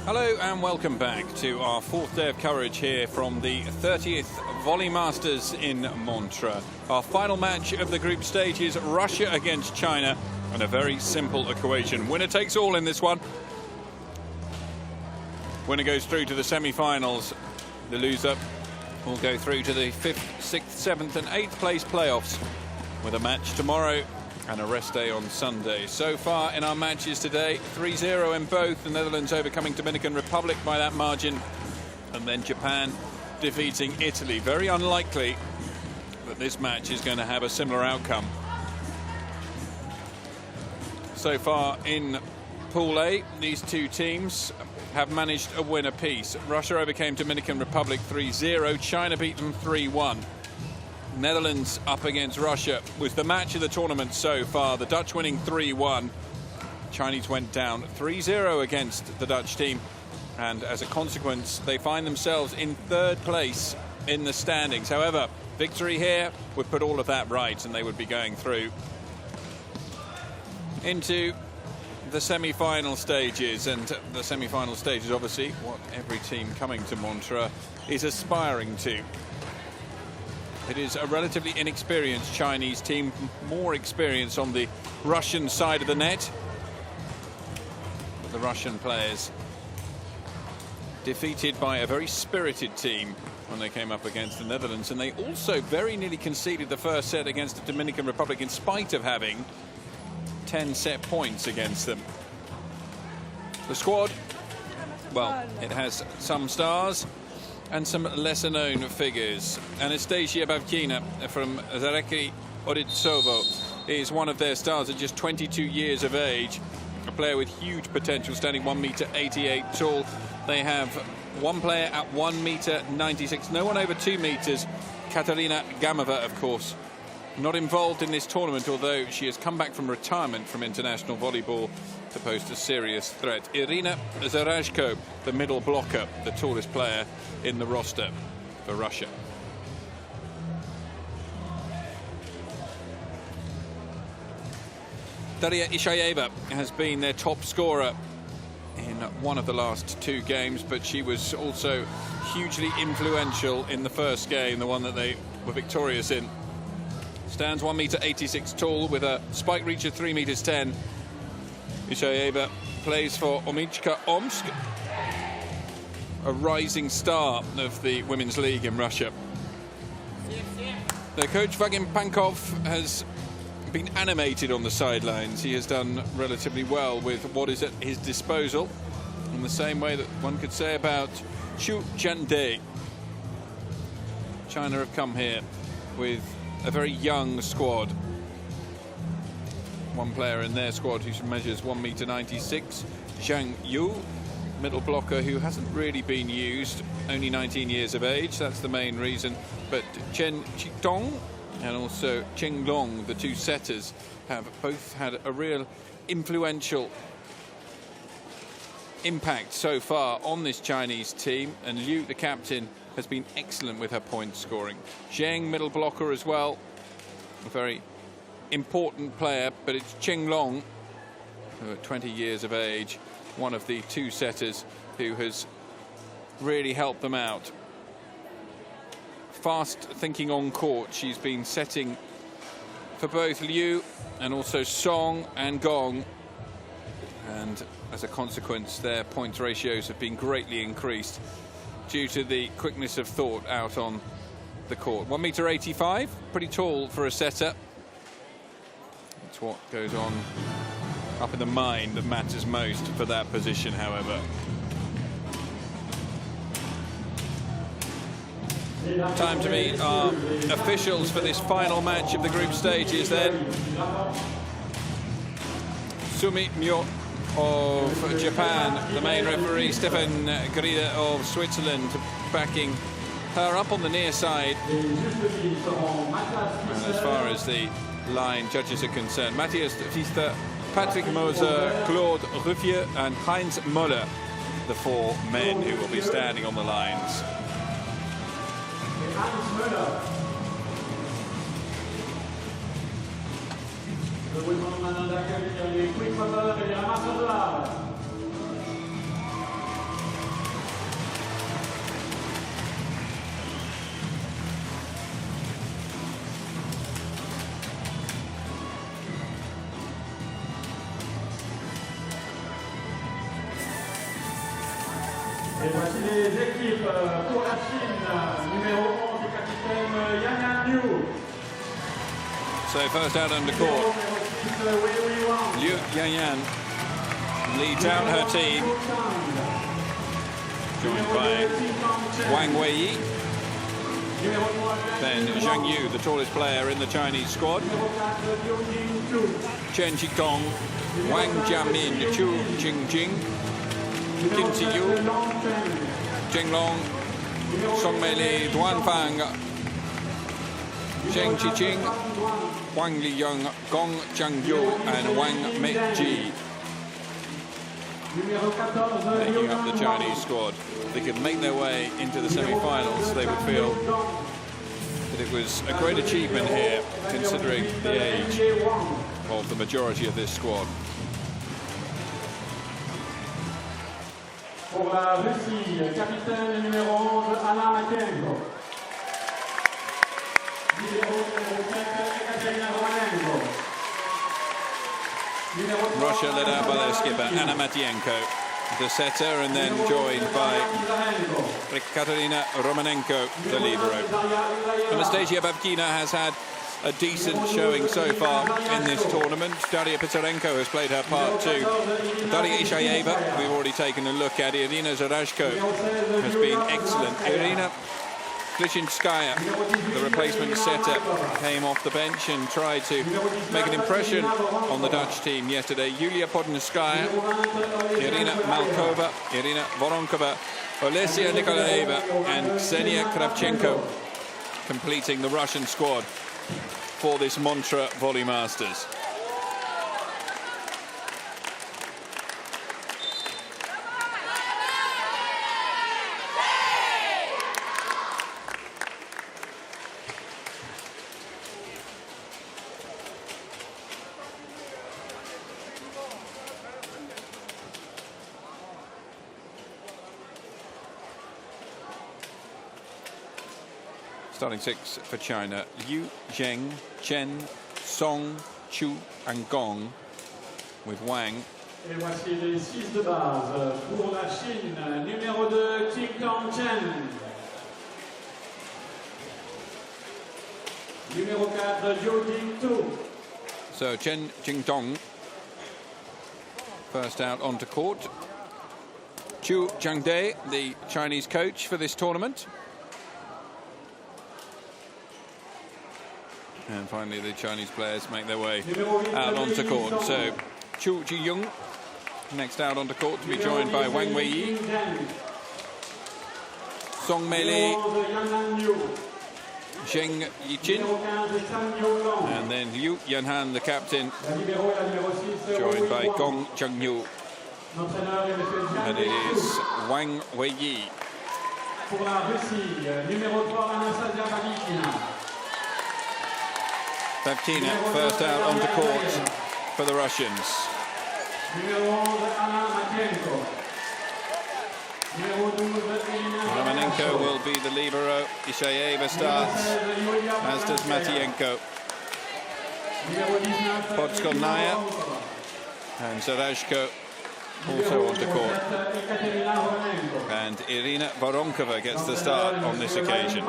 Hello and welcome back to our fourth day of coverage here from the 30th Volley Masters in Montreux. Our final match of the group stage is Russia against China, and a very simple equation. Winner takes all in this one. Winner goes through to the semi-finals. The loser will go through to the 5th, 6th, 7th and 8th place playoffs, with a match tomorrow and a rest day on Sunday. So far in our matches today, 3-0 in both. The Netherlands overcoming Dominican Republic by that margin, and then Japan defeating Italy. Very unlikely that this match is going to have a similar outcome. So far in Pool A, these two teams have managed a win apiece. Russia overcame Dominican Republic 3-0. China beat them 3-1. Netherlands up against Russia was the match of the tournament so far. The Dutch winning 3-1. Chinese went down 3-0 against the Dutch team, and as a consequence they find themselves in 3rd place in the standings. However, victory here would put all of that right, and they would be going through into the semi-final stages. And the semi-final stage is obviously what every team coming to Montreux is aspiring to. It is a relatively inexperienced Chinese team, more experience on the Russian side of the net. But the Russian players defeated by a very spirited team when they came up against the Netherlands, and they also very nearly conceded the first set against the Dominican Republic in spite of having 10 set points against them. The squad, well, it has some stars and some lesser-known figures. Anastasia Bavkina from Zareki Oditsovo is one of their stars at just 22 years of age. A player with huge potential, standing 1.88 meters tall. They have one player at 1.96 meters, no one over 2 meters. Katarina Gamova, of course, not involved in this tournament, although she has come back from retirement from international volleyball to pose a serious threat. Irina Zarashko, the middle blocker, the tallest player in the roster for Russia. Daria Ishayeva has been their top scorer in one of the last 2 games, but she was also hugely influential in the first game, the one that they were victorious in. Stands 1.86 meters tall with a spike reach of 3.10 meters. Ishayeva plays for Omichka Omsk, a rising star of the Women's League in Russia. Their coach Vadim Pankov has been animated on the sidelines. He has done relatively well with what is at his disposal, in the same way that one could say about Chu Jiande. China have come here with a very young squad. One player in their squad who measures 1.96 meters, Zhang Yu, middle blocker who hasn't really been used, only 19 years of age, that's the main reason. But Chen Chitong and also Cheng Long, the 2 setters, have both had a real influential impact so far on this Chinese team, and Liu, the captain, has been excellent with her point scoring. Zheng, middle blocker as well, a very important player, but it's Cheng Long, who at 20 years of age, one of the 2 setters who has really helped them out. Fast thinking on court, she's been setting for both Liu and also Song and Gong, and as a consequence their points ratios have been greatly increased due to the quickness of thought out on the court. 1.85 meters, pretty tall for a setter. That's what goes on up in the mind that matters most for that position, however. Time to meet our officials for this final match of the group stages then. Sumi Myo of Japan, the main referee, Stefan Grida of Switzerland backing her up on the near side. And as far as the line judges are concerned, Matthias Pfister, Patrick Moser, Claude Ruffier and Heinz Müller, the 4 men who will be standing on the lines. Et voici les équipes pour la Chine, numéro 11 du capitaine Yang Liu. So first out under court, Liu Yanyan leads out her team, joined by Wang Weiyi. Then Zhang Yu, the tallest player in the Chinese squad. Chen Qitong, Wang Jiamin, Chu Jingjing, Kim Ziyu, Zheng Long, Song Meili, Duan Fang, Zheng Qiqing, Wang Liyong, Gong Zhangyu, and Wang Meiji. Making up the Chinese squad. If they could make their way into the semi-finals, they would feel that it was a great achievement here, considering the age of the majority of this squad. Pour la Russie, capitaine numéro 11, Alain Makenko. Numéro 7, Ekaterina Romanenko. Russia led out by their skipper, Anna Matienko, the setter, and then joined by Ekaterina Romanenko, the libero. Anastasia Babkina has had a decent showing so far in this tournament. Daria Pisarenko has played her part too. Daria Ishayeva, we've already taken a look at. Irina Zarashko has been excellent. Irina Klishinskaya, the replacement setter, came off the bench and tried to make an impression on the Dutch team yesterday. Yulia Podnskaya, Irina Malkova, Irina Voronkova, Olesia Nikolaeva and Ksenia Kravchenko completing the Russian squad for this Montreux Volley Masters. Starting six for China: Liu, Zheng, Chen, Song, Chu and Gong, with Wang. Et voici les 6 de base pour la Chine, numéro 2, Qitong Chen. Numéro 4, Zhou Jingtu. So Chen Jingdong first out onto court. Chu Jiangde, the Chinese coach for this tournament. And finally, the Chinese players make their way out onto court. So, Chu Ji-young next out onto court to be joined by Wang Weiyi, Song Meili, Zheng Yichin, and then Liu Yanhan, the captain, joined by Gong Zhangyu. And it is Wang Weiyi. Pour la Russie, numéro 3, Anastasia Babkina. Babkina first out onto court for the Russians. Romanenko will be the libero. Ishayeva starts, as does Matienko. Podskonnaya and Zarashko also onto court. And Irina Voronkova gets the start on this occasion.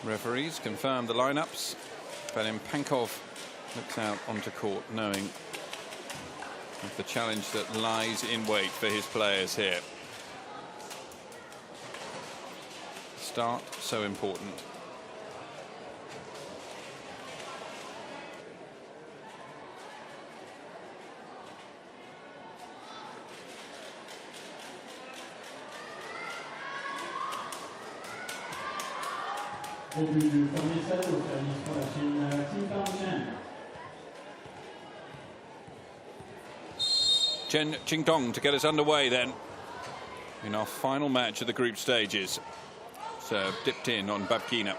Referees confirm the lineups. Vadim Pankov looks out onto court, knowing of the challenge that lies in wait for his players here. Start so important. Début du premier set au service pour la Chine, Qitong Chen. Chen Qingdong to get us underway then. in our final match of the group stages. So dipped in on Babkina.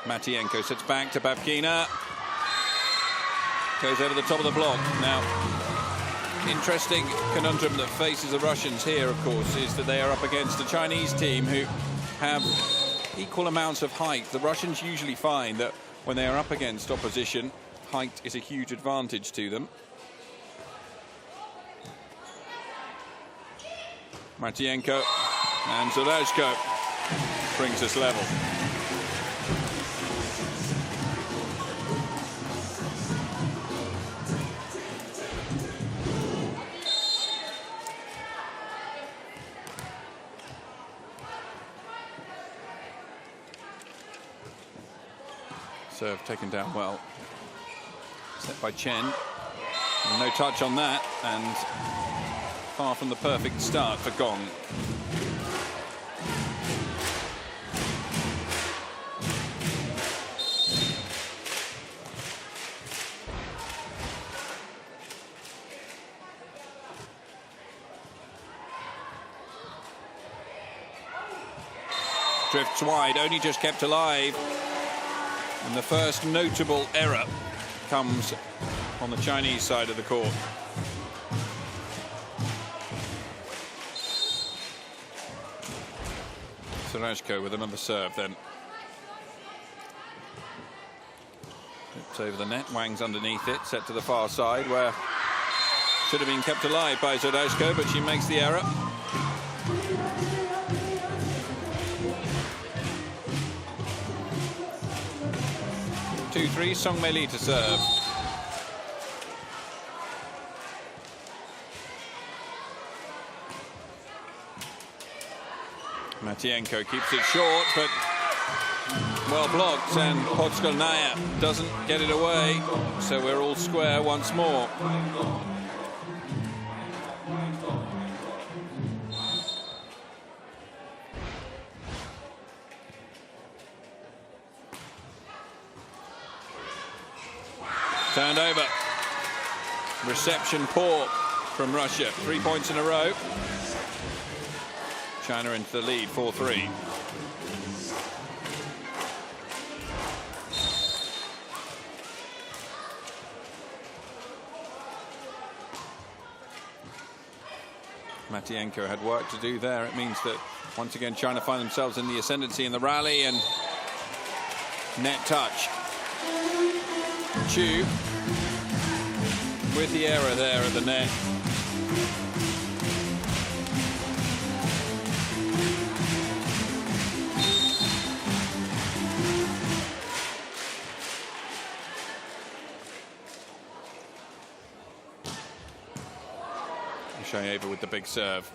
Matienko sets back to Babkina. Goes over the top of the block. Now, interesting conundrum that faces the Russians here, of course, is that they are up against a Chinese team who have equal amounts of height. The Russians usually find that when they are up against opposition, height is a huge advantage to them. Matienko and Zalazko brings us level. Serve taken down well. Set by Chen. No touch on that, and far from the perfect start for Gong. Drifts wide, only just kept alive. And the first notable error comes on the Chinese side of the court. Sarajko with another serve then. It's over the net, Wang's underneath it, set to the far side where should have been kept alive by Sarajko, but she makes the error. Two-three, Song Mei Lee to serve. Matienko keeps it short, but well blocked, and Podgornaya doesn't get it away, so we're all square once more. Turned over. Reception poor from Russia. 3 points in a row. China into the lead, 4-3. Matienko had work to do there. It means that once again China find themselves in the ascendancy in the rally, and net touch. Chu with the error there at the net. Shayeva with the big serve.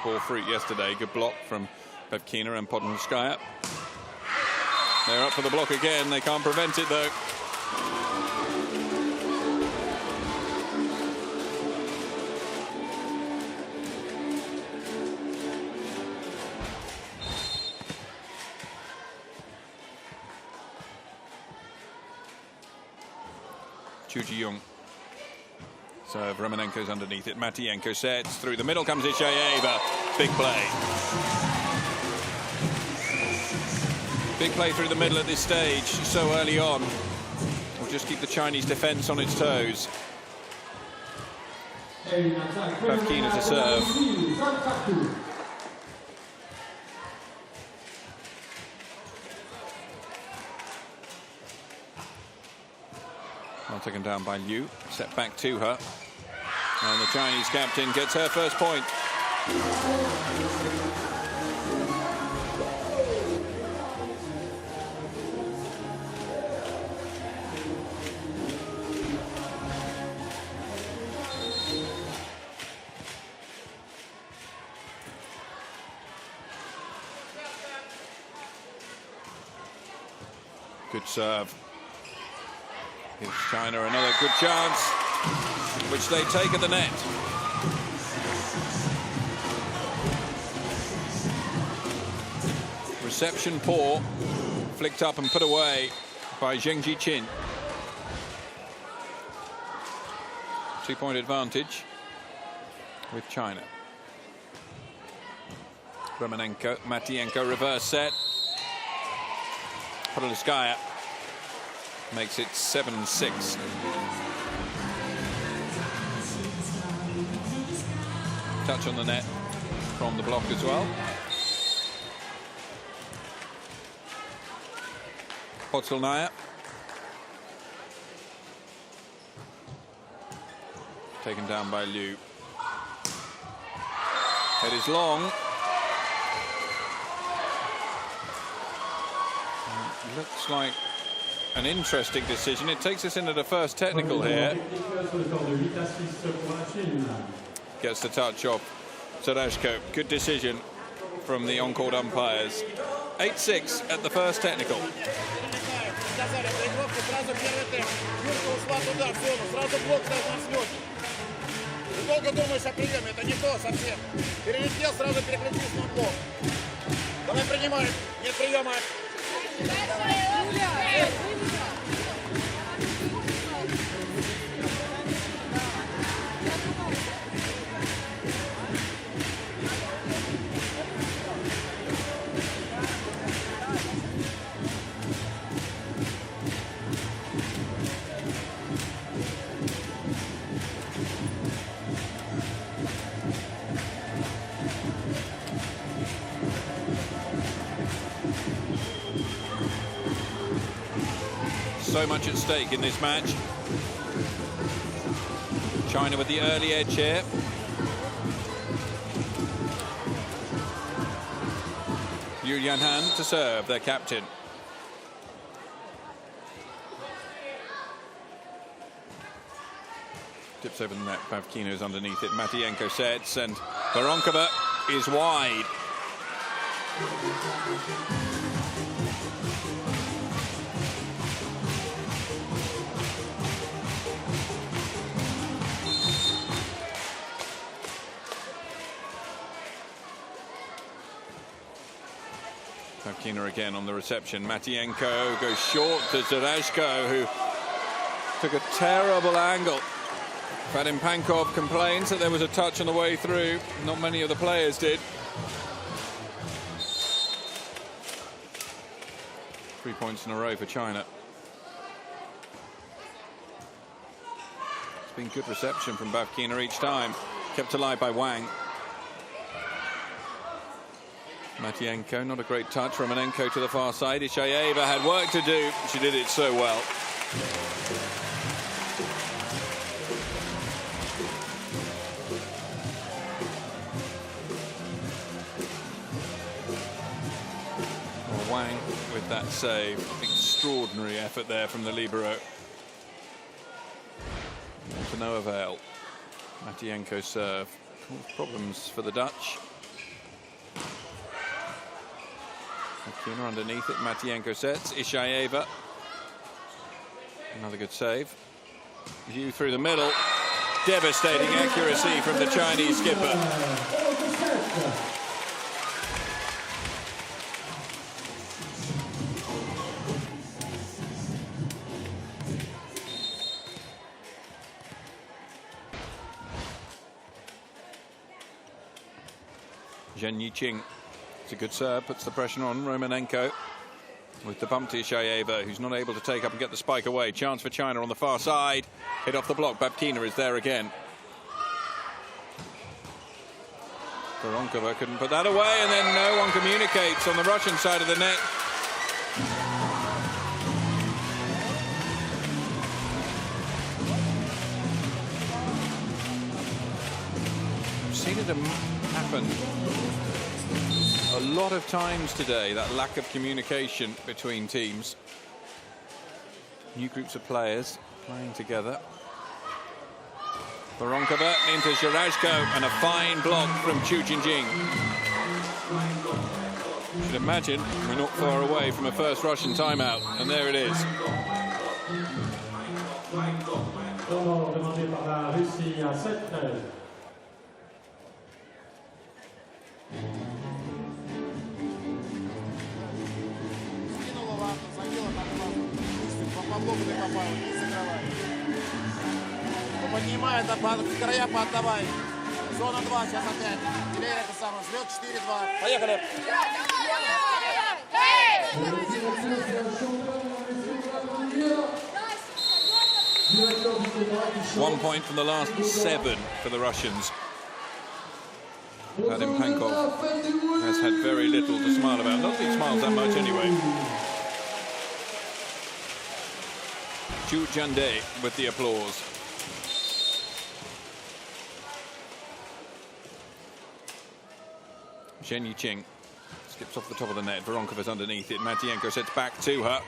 Ball fruit yesterday. Good block from Babkina and Podgornaya. They're up for the block again. They can't prevent it though. Chu Ji-young. So Romanenko's underneath it. Matienko sets through the middle. Comes Ishayeva. Big play. Big play through the middle at this stage, so early on. Will just keep the Chinese defense on its toes. Babkina to serve. Well taken down by Liu. Set back to her. And the Chinese captain gets her first point. Good serve. Gives China another good chance, which they take at the net. Reception poor, flicked up and put away by Zheng Jichin. 2-point advantage with China. Romanenko, Matyenko, reverse set. Podolskaya makes it 7-6. Touch on the net from the block as well. Podolskaya. Taken down by Liu. It is long. It looks like an interesting decision. It takes us into the first technical here. Gets the touch off Serashko. Good decision from the on-court umpires. 8-6 at the first technical. Долго думаешь о приеме, это не то совсем. Перелетел, сразу переключился на блок. Давай принимай, нет приема. So much at stake in this match. China with the early edge here. Yu Yanhan to serve, their captain. Tips over the net, Pavkino's underneath it. Matyenko sets, and Voronkova is wide. Pavkina again on the reception. Matyenko goes short to Serashko, who took a terrible angle. Vadim Pankov complains that there was a touch on the way through. Not many of the players did. 3 points in a row for China. It's been good reception from Pavkina each time. Kept alive by Wang. Matyenko, not a great touch. Romanenko to the far side. Ishayeva had work to do. She did it so well. Well, Wang with that save. Extraordinary effort there from the libero. To no avail. Matyenko serve. Problems for the Dutch. Pavkina underneath it. Matyenko sets. Ishayeva. Another good save. View through the middle. Devastating accuracy from the Chinese skipper. Zhen Yiqing. It's a good serve, puts the pressure on Romanenko with the bump to Ishayeva, who's not able to take up and get the spike away. Chance for China on the far side. Hit off the block. Pavkina is there again. Voronkova couldn't put that away, and then no one communicates on the Russian side of the net. I've seen it happen a lot of times today, that lack of communication between teams. New groups of players playing together. Voronkova into Serashko, and a fine block from Chu Jinjing. You should imagine we're not far away from a first Russian timeout, and there it is. Поднимай, края поотдавай. Зона 2, сейчас опять. теперь это самое, взлет 4-2. Поехали. 1 point from the last 7 for the Russians. Vadim Pankov has had very little to smile about. Not that he smiles that much anyway. Chu Jande with the applause. Zhen Yiqing skips off the top of the net. Voronkova's underneath it. Matvienko sets back to her.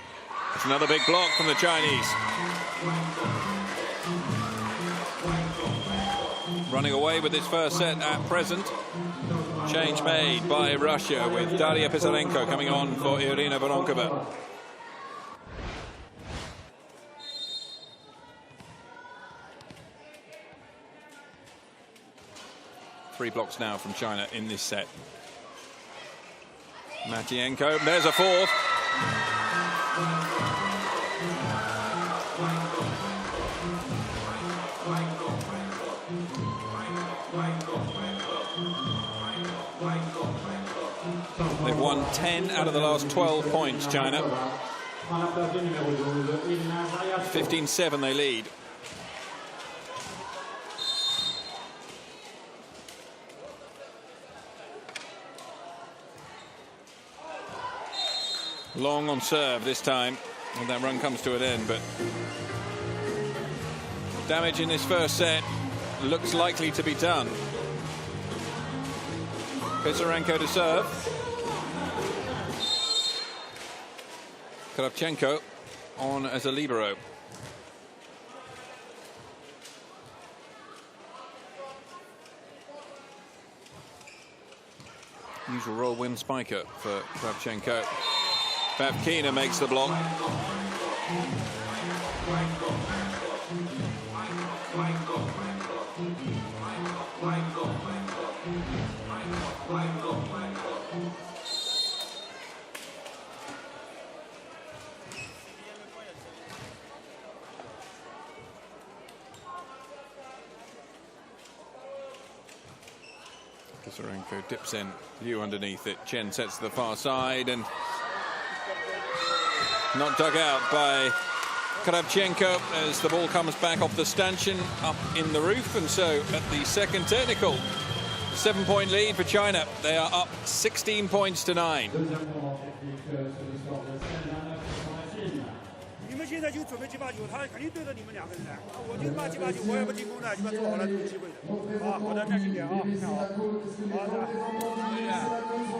It's another big block from the Chinese. Running away with this first set at present. Change made by Russia with Daria Pisarenko coming on for Irina Voronkova. Three blocks now from China in this set. Matvienko, there's a fourth. They've won 10 out of the last 12 points, China. 15-7 they lead. Long on serve this time, and that run comes to an end, but damage in this first set looks likely to be done. Pisarenko to serve. Kravchenko on as a libero. Usual role win spiker for Kravchenko. Vavkina makes the block. Pisarenko dips in, Liu underneath it. Chen sets to the far side and not dug out by Kravchenko as the ball comes back off the stanchion up in the roof. And so at the second technical, 7-point lead for China. They are up 16 points to 9. 你们现在就准备几把球，他肯定对着你们两个人来。我就骂几把球，我也不进攻的，你们做好了都有机会的。好，好的，耐心点啊，看好。好的。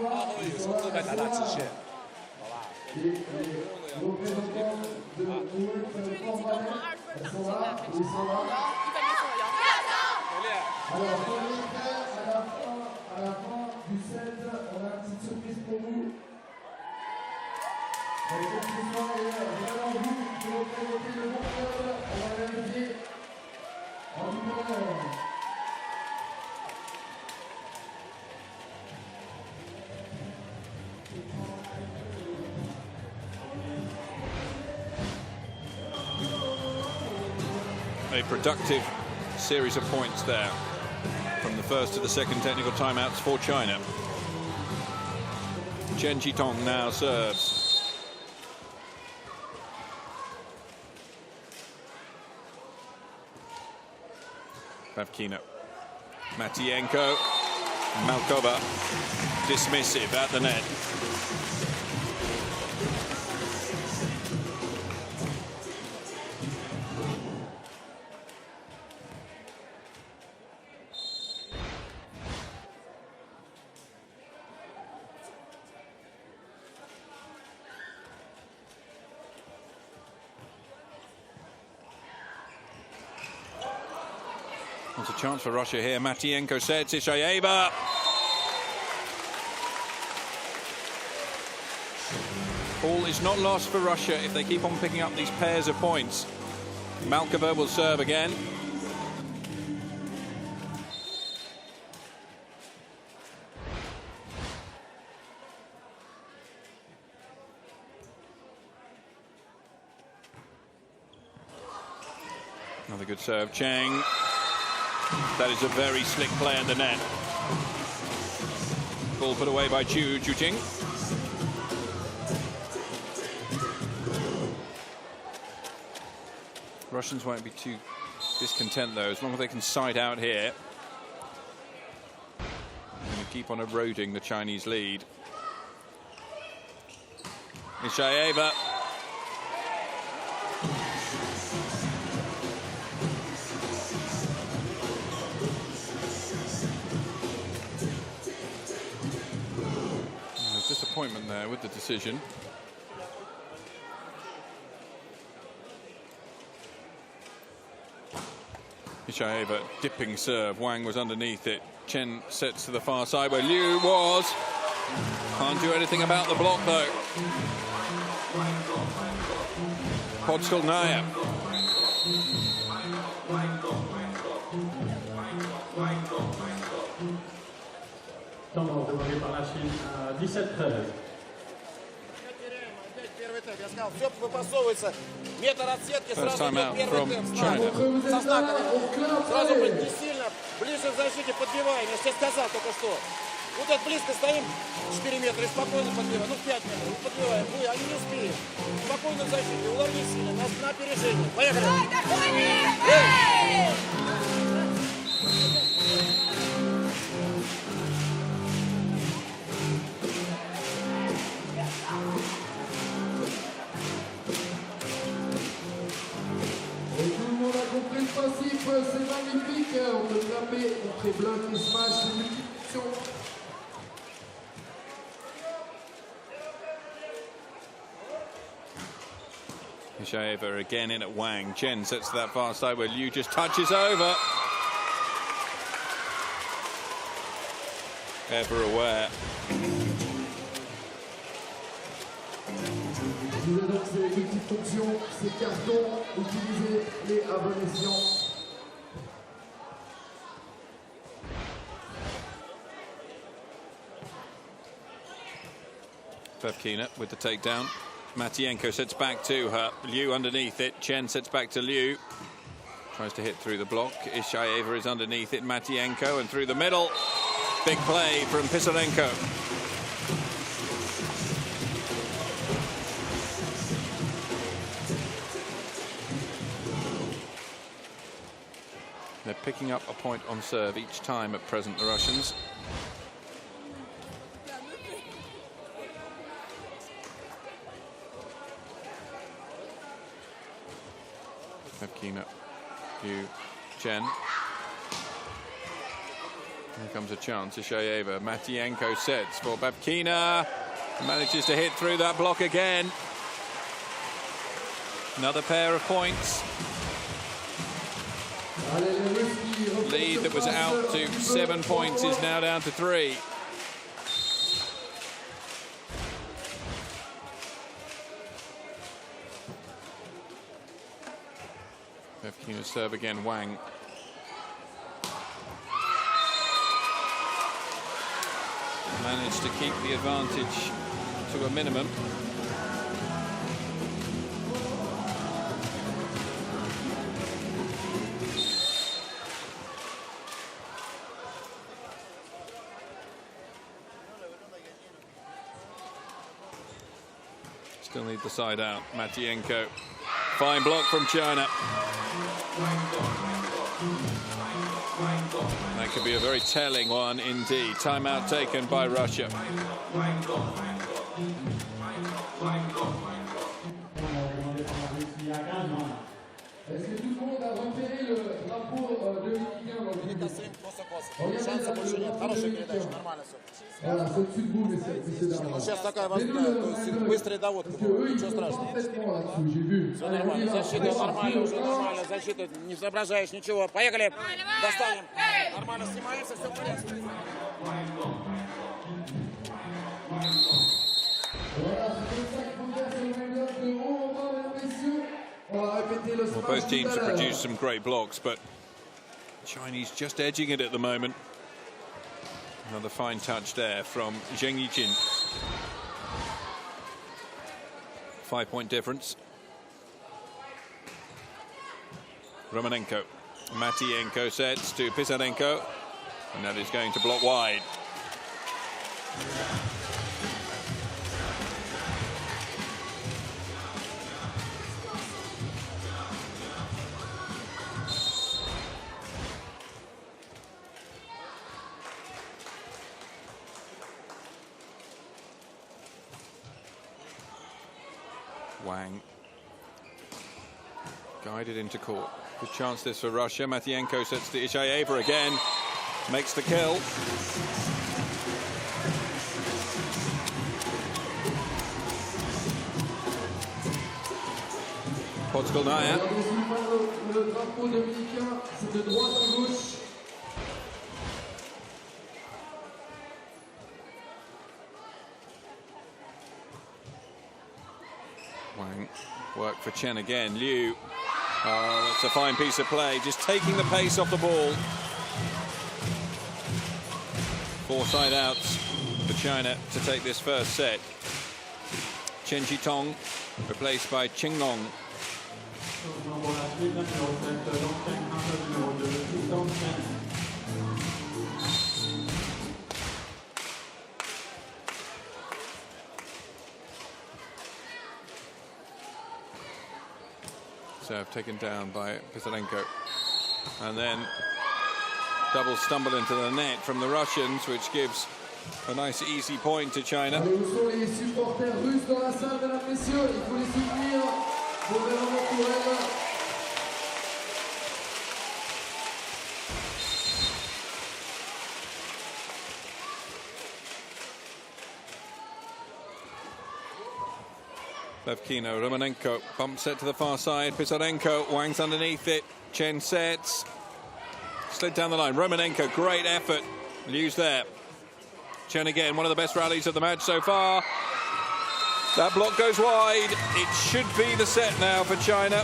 他会有时候这边打直线，好吧？我觉得这个进攻从20分打进来，1分钟送了A productive series of points there from the first to the second technical timeouts for China. Chen Jitong now serves. Vavkina. Matvienko. Malkova dismissive at the net. There's a chance for Russia here. Matvienko sets Ishayeva. All is not lost for Russia if they keep on picking up these pairs of points. Malkova will serve again. Another good serve, Chang. That is a very slick play in the net. ball put away by Chu Juting. Russians won't be too discontent though, as long as they can side out here. And keep on eroding the Chinese lead. Ishayeva. There's disappointment there with the decision. Ishayeva dipping serve. Wang was underneath it. Chen sets to the far side where Liu was. Can't do anything about the block though. Podstolnaya. Temps demandé par la Chine, 17-13. Я сказал, все выпасовывается. Метр от сетки, First сразу time out идет from первый темп. China. Со знаком. Сразу не сильно, ближе к защите подбиваем. Я тебе сказал только что. Вот так близко стоим, 4 метра, и спокойно подбиваем. Ну, 5 метров, подбиваем. Вы, они не успеют. Спокойно в защите, удар не сильно, на опережение. Поехали. Le principe, c'est magnifique, on peut taper, on fait bloc et smash, c'est multiplication. Ishayeva again in at Wang. Chen sets to that far side where Liu just touches over. Ever aware. Je disais donc c'est multifonction, c'est carton, utilisez les à bon escient. Bevkina with the takedown. Matienko sets back to her. Liu underneath it. Chen sets back to Liu. Tries to hit through the block. Ishayeva is underneath it. Matienko and through the middle. Big play from Pisarenko. They're picking up a point on serve each time at present, the Russians. Bevkina, Liu, Chen. Here comes a chance. Ishayeva. Matienko sets for Bevkina. Manages to hit through that block again. Another pair of points. Lead that was out to 7 points is now down to 3. Bevkina serve again. Wang. Managed to keep the advantage to a minimum. Still need the side out. Matienko. Fine block from China. That could be a very telling one indeed. Timeout taken by Russia. Est-ce que tout le monde a repéré le drapeau de l'Union? Шанса больше нет. Хорошая передача, нормально все. Voilà, c'est au-dessus de vous, mais c'est Ну, сейчас такая возможность, то есть быстрая доводка. Ничего страшного. Все нормально, защита нормально, уже нормально, защита, не соображаешь ничего. Поехали, достанем. Нормально снимаемся, все в порядке. Well, both teams have produced some great blocks, but Chinese just edging it at the moment. Another fine touch there from Zheng Yijin. 5-point difference. Romanenko. Matienko sets to Pisarenko. And that is going to block wide. Wang guided into court. Good chance this for Russia. Matvienko sets to Ishayeva again. Makes the kill. Podkolnaya. Le drapeau dominicain, c'est de droite à gauche. Wang, work for Chen again. Liu, oh, that's a fine piece of play. Just taking the pace off the ball. 4 side outs for China to take this first set. Chen Jitong replaced by Qinglong. Serve taken down by Pisarenko. And then double stumble into the net from the Russians, which gives a nice easy point to China. Allez, où sont les supporters russes dans la salle, mesdames, messieurs? Il faut les soutenir. Faut vraiment pour elles. Levkino, Romanenko, bump set to the far side. Pisarenko, Wang's underneath it. Chen sets. Slid down the line. Romanenko, great effort. Liu's there. Chen again, one of the best rallies of the match so far. That block goes wide. It should be the set now for China.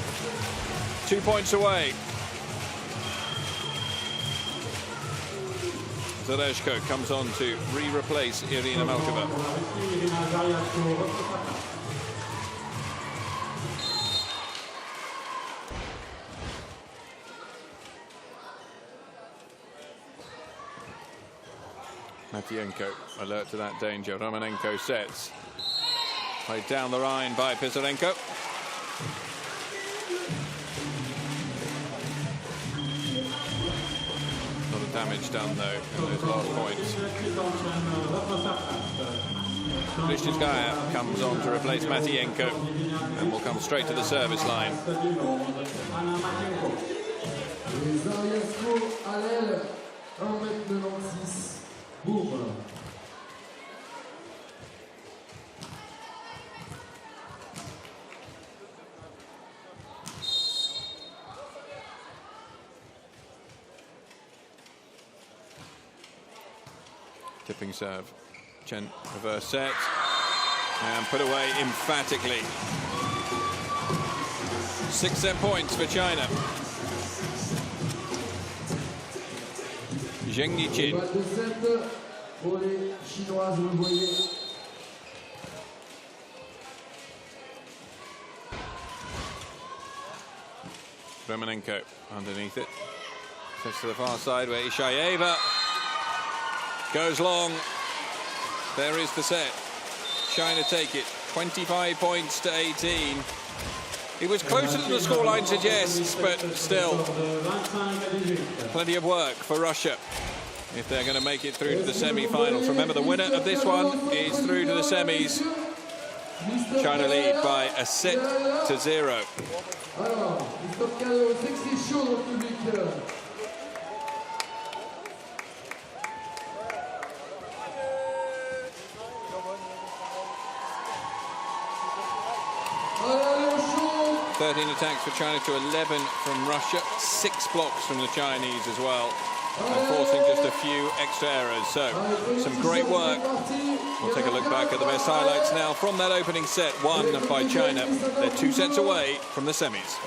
2 points away. Zadeshko comes on to replace Irina Malkova. Matvienko alert to that danger. Romanenko sets. Played down the line by Pisarenko. A lot of damage done though in those last points. Lishchitskaya comes on to replace Matvienko and will come straight to the service line. Boum. Tipping serve. Chen reverse set and put away emphatically. 6 set points for China. Zheng Yichin. Pour les Chinoises, vous le voyez. Romanenko underneath it. Sets to the far side where Ishayeva goes long. There is the set. China take it. 25 points to 18. It was closer than the scoreline suggests, but still plenty of work for Russia if they're going to make it through to the semi-finals. Remember, the winner of this one is through to the semis. China lead by a set to 0. Alors, Christophe Cadeau, c'est que c'est chaud dans le public. Allez, au chaud. 13 attacks for China to 11 from Russia. 6 blocks from the Chinese as well, and forcing just a few extra errors. So, some great work. We'll take a look back at the best highlights now from that opening set, won by China. They're 2 sets away from the semis.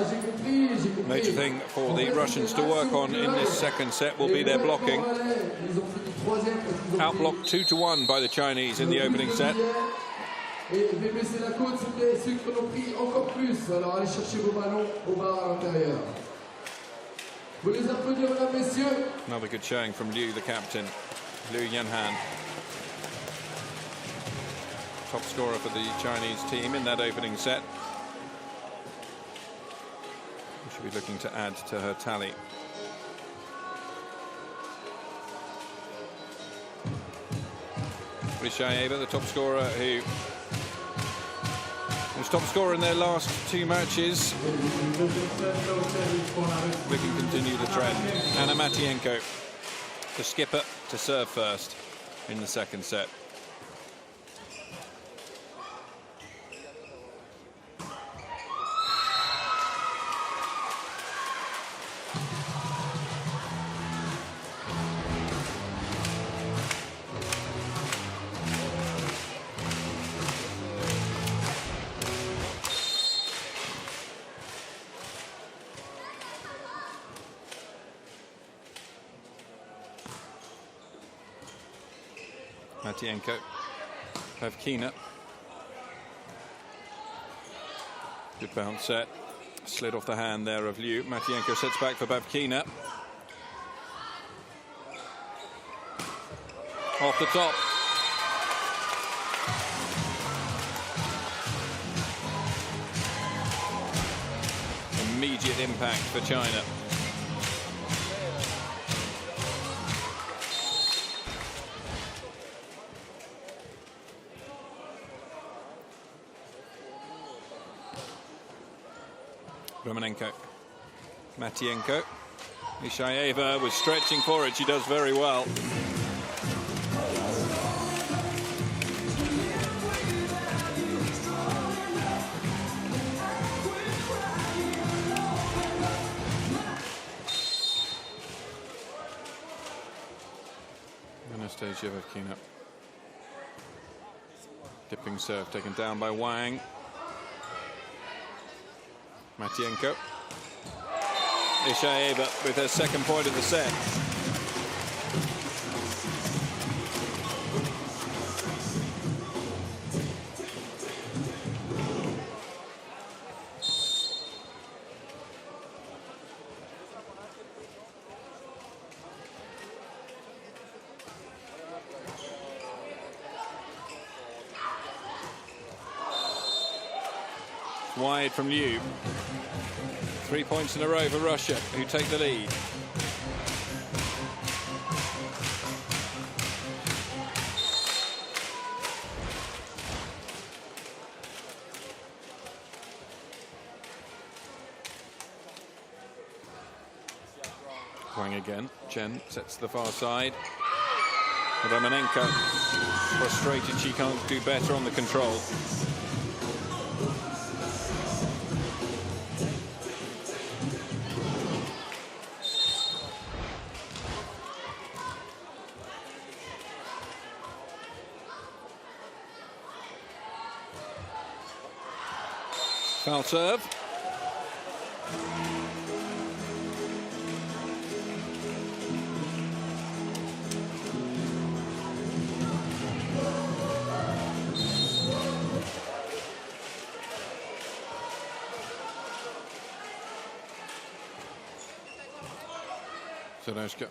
j'ai compris. Major thing for the Russians to work on in this second set will be their blocking. Outblocked 2-1 by the Chinese in the opening set. Et baisser la côte, s'il vous plaît, ceux qui en ont pris encore plus. Alors allez chercher vos ballons au bar à l'intérieur. Vous les applaudir, mesdames, messieurs. Another good showing from Liu, the captain, Liu Yanhan. Top scorer for the Chinese team in that opening set. She'll be looking to add to her tally. Vishaeva, the top scorer, who was top scorer in their last two matches, looking to continue the trend. Anna Matienko, the skipper, to serve first in the second set. Matienko, Pavkina. Good bounce set. Slid off the hand there of Liu. Matienko sets back for Pavkina. Off the top. Immediate impact for China. Romanenko, Matienko. Ishaeva was stretching for it. She does very well. Anastasia Pavkina. Dipping serve taken down by Wang. Matienko. Ishaeva with her second point of the set. Wide from Liu. 3 points in a row for Russia, who take the lead. Wang again. Chen sets to the far side. Romanenko frustrated she can't do better on the control. Foul serve. Zadoshka.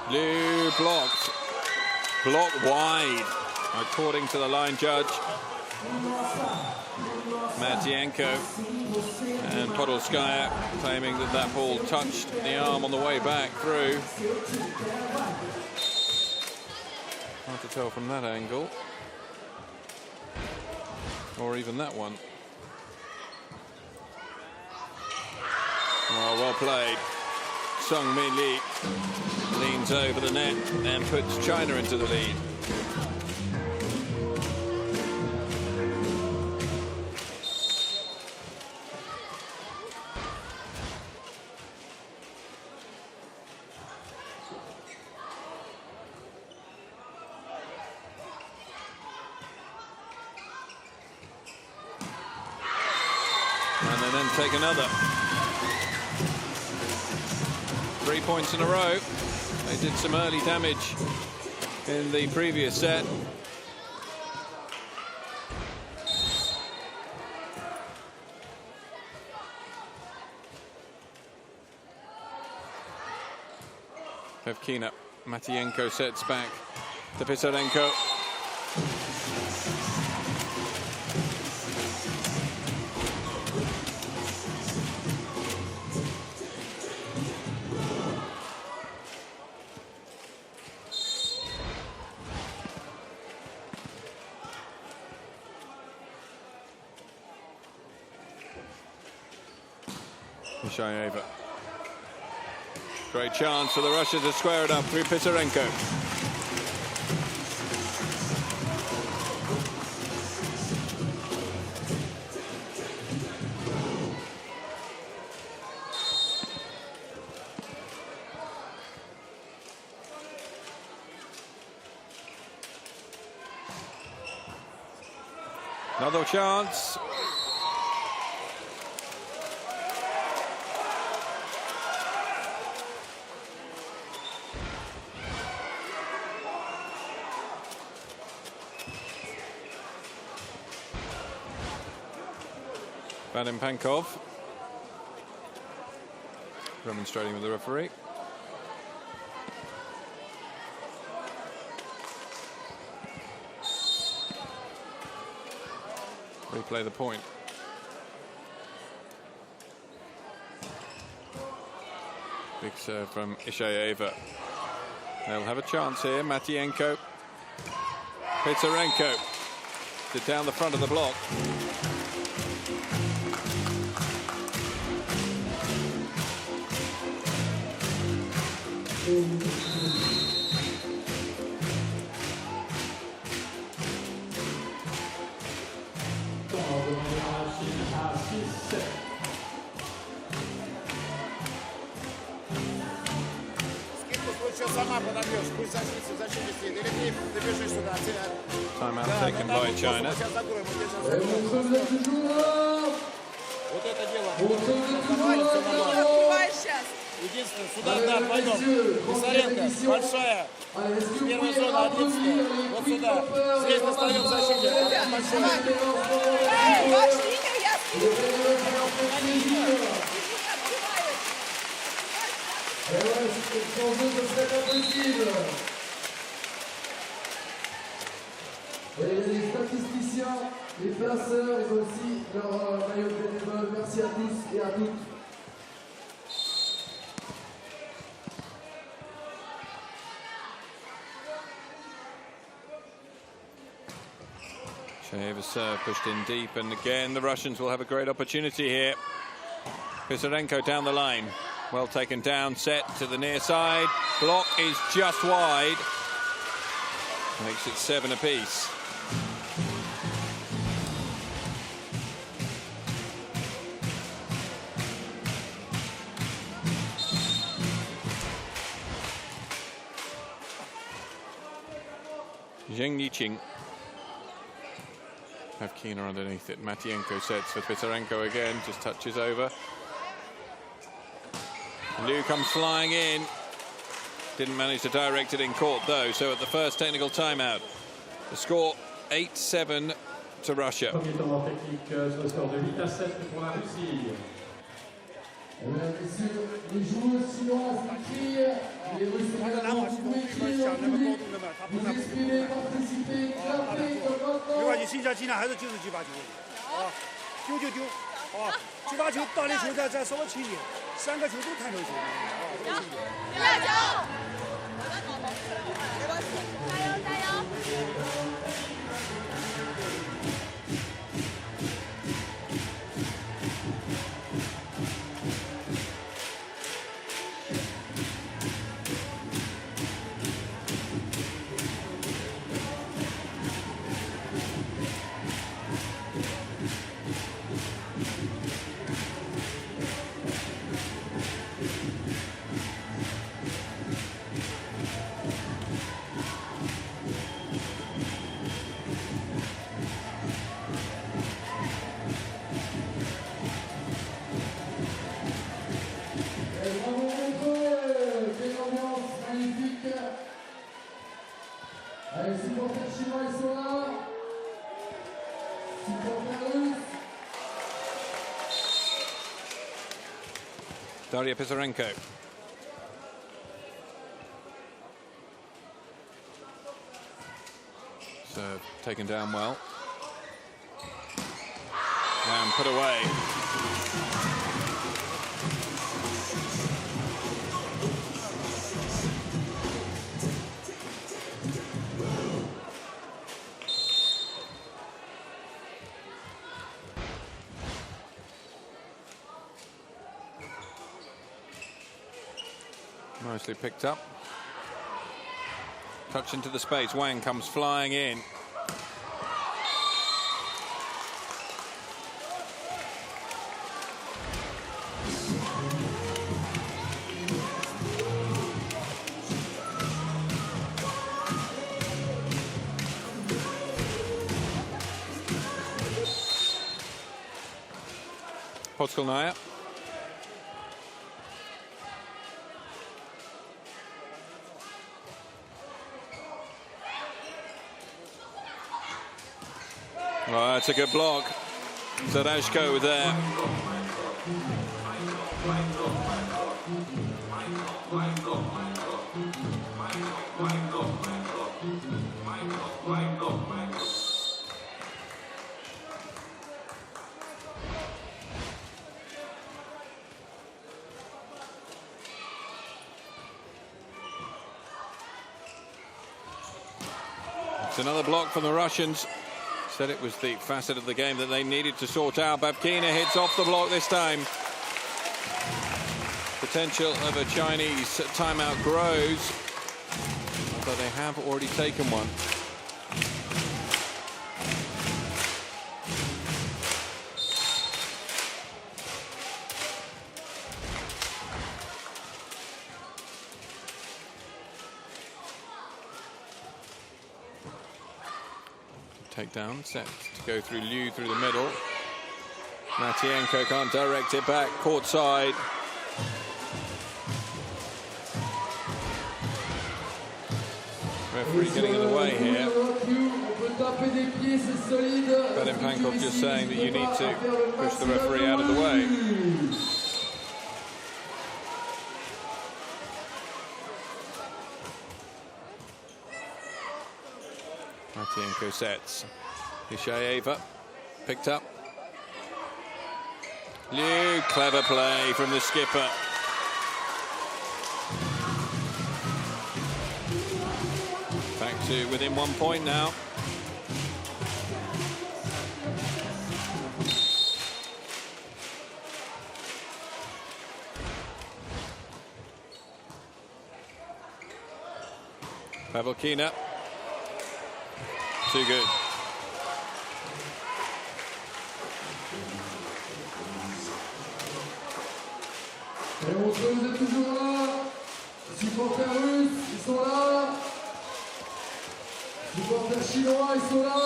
Liu blocked. Blocked wide, according to the line judge. Matienko and Podolskaya claiming that that ball touched the arm on the way back through. Hard to tell from that angle. Or even that one. Oh, well played. Sung Min Lee leans over the net and puts China into the lead. And they then take another. 3 points in a row. They did some early damage in the previous set. Pevkina, Matienko sets back to Pisarenko. Shayeva. Great chance for the Russians to square it up through Pisarenko. Another chance. Vadim Pankov remonstrating with the referee. Replay the point. Big serve from Ishayeva. They'll have a chance here. Matienko. Pisarenko. Down the front of the block. Timeout taken by China. Единственное, сюда, да, пойдем. Писаренко, большая. Первая зона, 11. Вот сюда. Здесь достаем защите. Les statisticiens, les placeurs et aussi leur maillot bénévole. Merci à tous et à toutes. Shayeva's serve pushed in deep, and again the Russians will have a great opportunity here. Pisarenko down the line. Well taken down, set to the near side. Block is just wide. Makes it 7 apiece. Zheng Yiqing. Pevkina underneath it. Matienko sets for Pisarenko again, just touches over. Liu comes flying in. Didn't manage to direct it in court though, so at the first technical timeout. The score 8-7 to Russia. Premier temps technique sur le score de 8-7 pour la Russie. Messieurs, les joueuses chinoises qui crient, les Russes également, vous pouvez crier en public, vous exprimer, participer, clapper comme 没关 maintenant. 系，现在尽量还是90几把球啊，9-9啊，9把球打的球再稍微轻一点，3个球都弹回去啊，都轻一点。加油！没关系，加油加油！ Daria Pisarenko. Serve taken down well. And put away. Nicely picked up. Touch into the space. Wang comes flying in. Podskalnaya. Well, that's a good block. Zadashko there. It's another block from the Russians. Said it was the facet of the game that they needed to sort out. Babkina hits off the block this time. Potential of a Chinese timeout grows, but they have already taken one. Takedown set to go through Liu through the middle. Matienko can't direct it back, court side. Referee getting in the way here. Vadim Pankov just saying that you need to push the referee out of the way. Matienko sets. Ishaeva picked up. Liu, clever play from the skipper. Back to within 1 point now. Pavelkina. Too good. Et on se vous êtes toujours là. Les supporters russes, ils sont là. Les supporters chinois, ils sont là.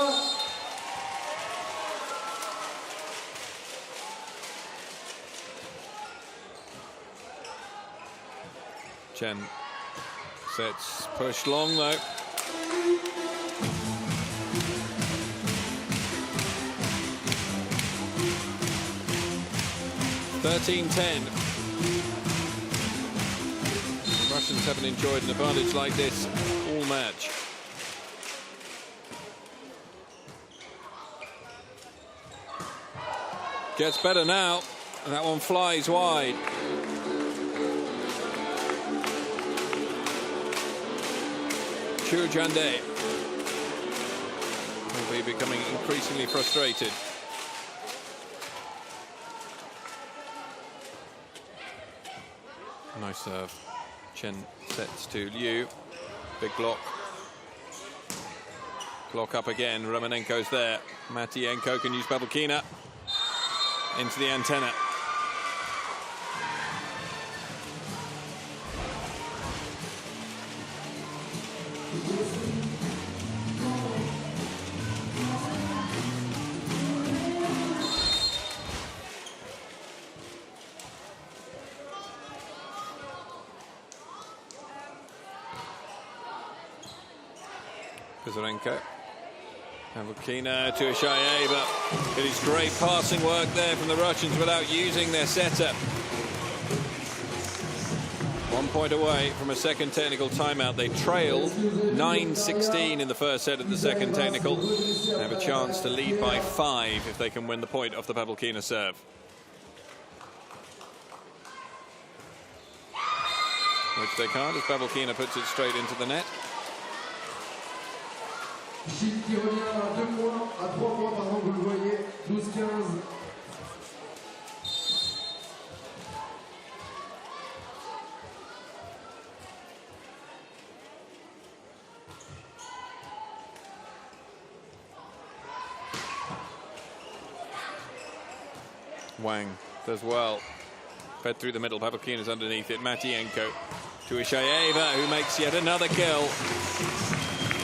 Chen sets pushed long though. (13-10). Russians haven't enjoyed an advantage like this all match. Gets better now, and that one flies wide. Chu Jande will be becoming increasingly frustrated. Nice serve. Chen sets to Liu. Big block. Block up again. Romanenko's there. Matienko can use Babakina into the antenna. Pisarenko. Babakina to Ishaeva. It is great passing work there from the Russians without using their setup. 1 point away from a second technical timeout. They trailed 9-16 in the first set of the second technical. They have a chance to lead by 5 if they can win the point off the Pavlkina serve. Which they can't, as Pavlkina puts it straight into the net. Chine qui revient à 2 points, à 3 points, pardon, vous le voyez, 12-15. Wang does well. Fed through the middle, Pavlkina's underneath it. Matyenko to Ishayeva, who makes yet another kill.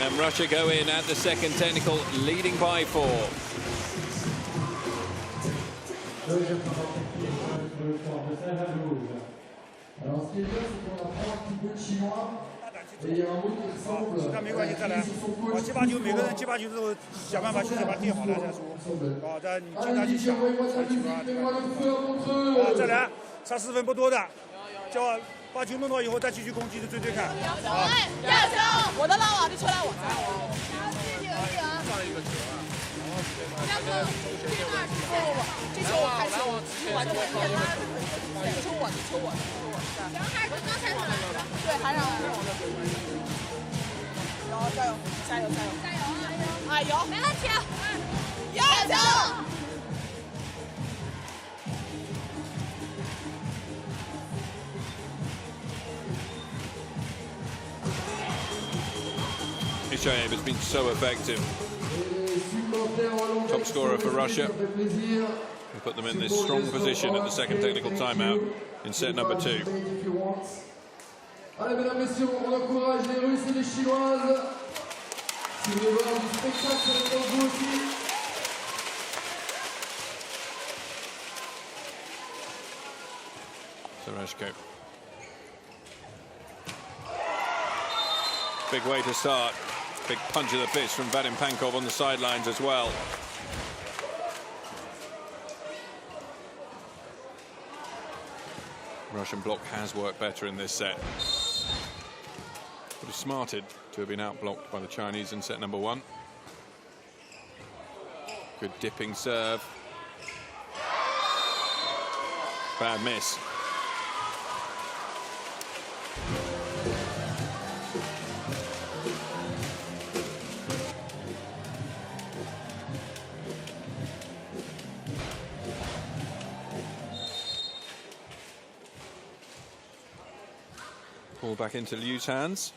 And Russia go in at the second technical, leading by 4. Alors ce qui est bien, c'est qu'on apprend un petit peu de chinois. Et il y a un mot qui ressemble. 那没关系，再来。接把球，每个人接把球之后，想办法去把定好了再说。再你经常去想传球啊。再来，差4分不多的，叫把球弄到以后再继续攻击，追看。好，要球，我的捞啊，你出来我在。要球，这球我开球，我就抽我，你抽我。然后还是刚才上来的，对，还让我。然后加油，加油，加油，加油，哎呦，没问题，要球。Ishayev has been so effective. Top scorer for Russia. We put them in this strong position at the second technical timeout in set number 2. Allez, mesdames, messieurs, on encourage les Russes et les Chinoises. Si vous voulez voir du spectacle, c'est pour vous aussi. Sereshko. Big way to start. Big punch of the fist from Vadim Pankov on the sidelines as well. Russian block has worked better in this set. Would have smarted to have been outblocked by the Chinese in set number 1. Good dipping serve. Bad miss. Ball back into Liu's hands.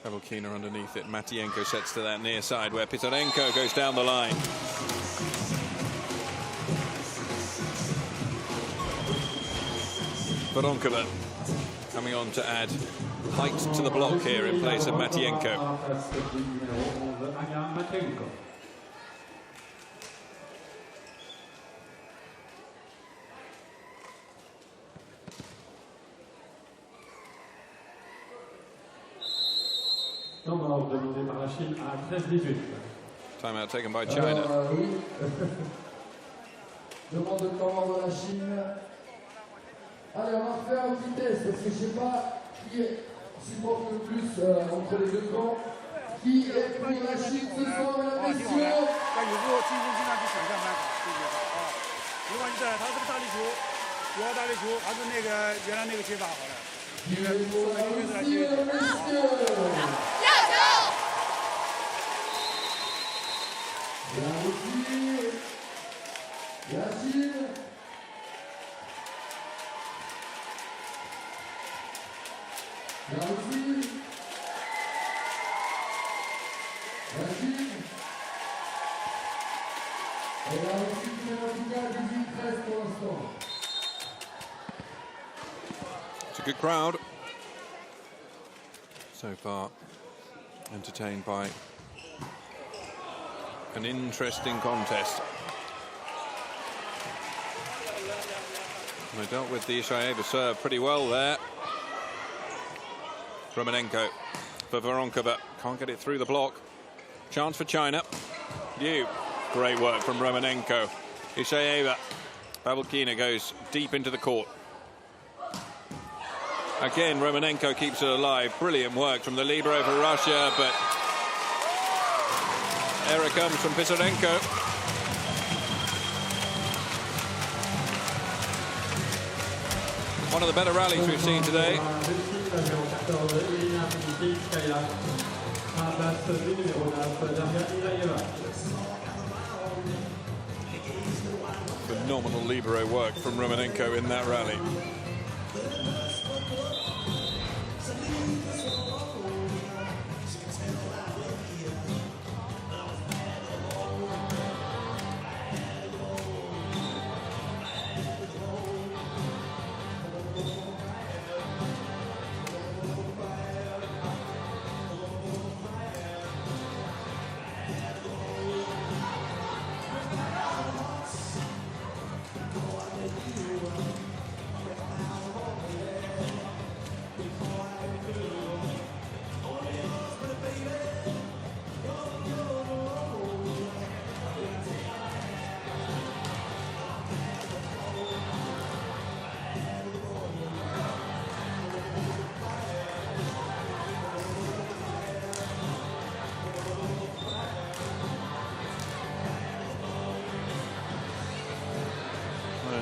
Pavlkina underneath it. Matyenko sets to that near side where Pitorenko goes down the line. Voronkova coming on to add height to the block here in place of Matyenko. Demandé par la Chine à 13-18. Timeout taken by China. Oui. Demande de temps de la Chine. Allez, on va faire un petit test parce que je ne sais pas qui supporte le plus entre les deux camps. Qui est pour la Chine ce soir, mesdames et messieurs? 但有时候进攻经常去想象办法，对不对啊？没关系的，他这个大力球，主要大力球还是那个原来那个接法好了。那个送到右边来接。要球。 La Russie, la Chine, la Russie, la Chine, et la Russie qui est en tout cas 18-13 pour l'instant. It's a good crowd so far, entertained by an interesting contest. They dealt with the Ishayeva serve pretty well there. Romanenko for Voronkova. Can't get it through the block. Chance for China. Great work from Romanenko. Ishayeva Babulkina goes deep into the court. Again, Romanenko keeps it alive. Brilliant work from the libero for Russia, but error comes from Pisarenko. One of the better rallies we've seen today. Phenomenal libero work from Romanenko in that rally.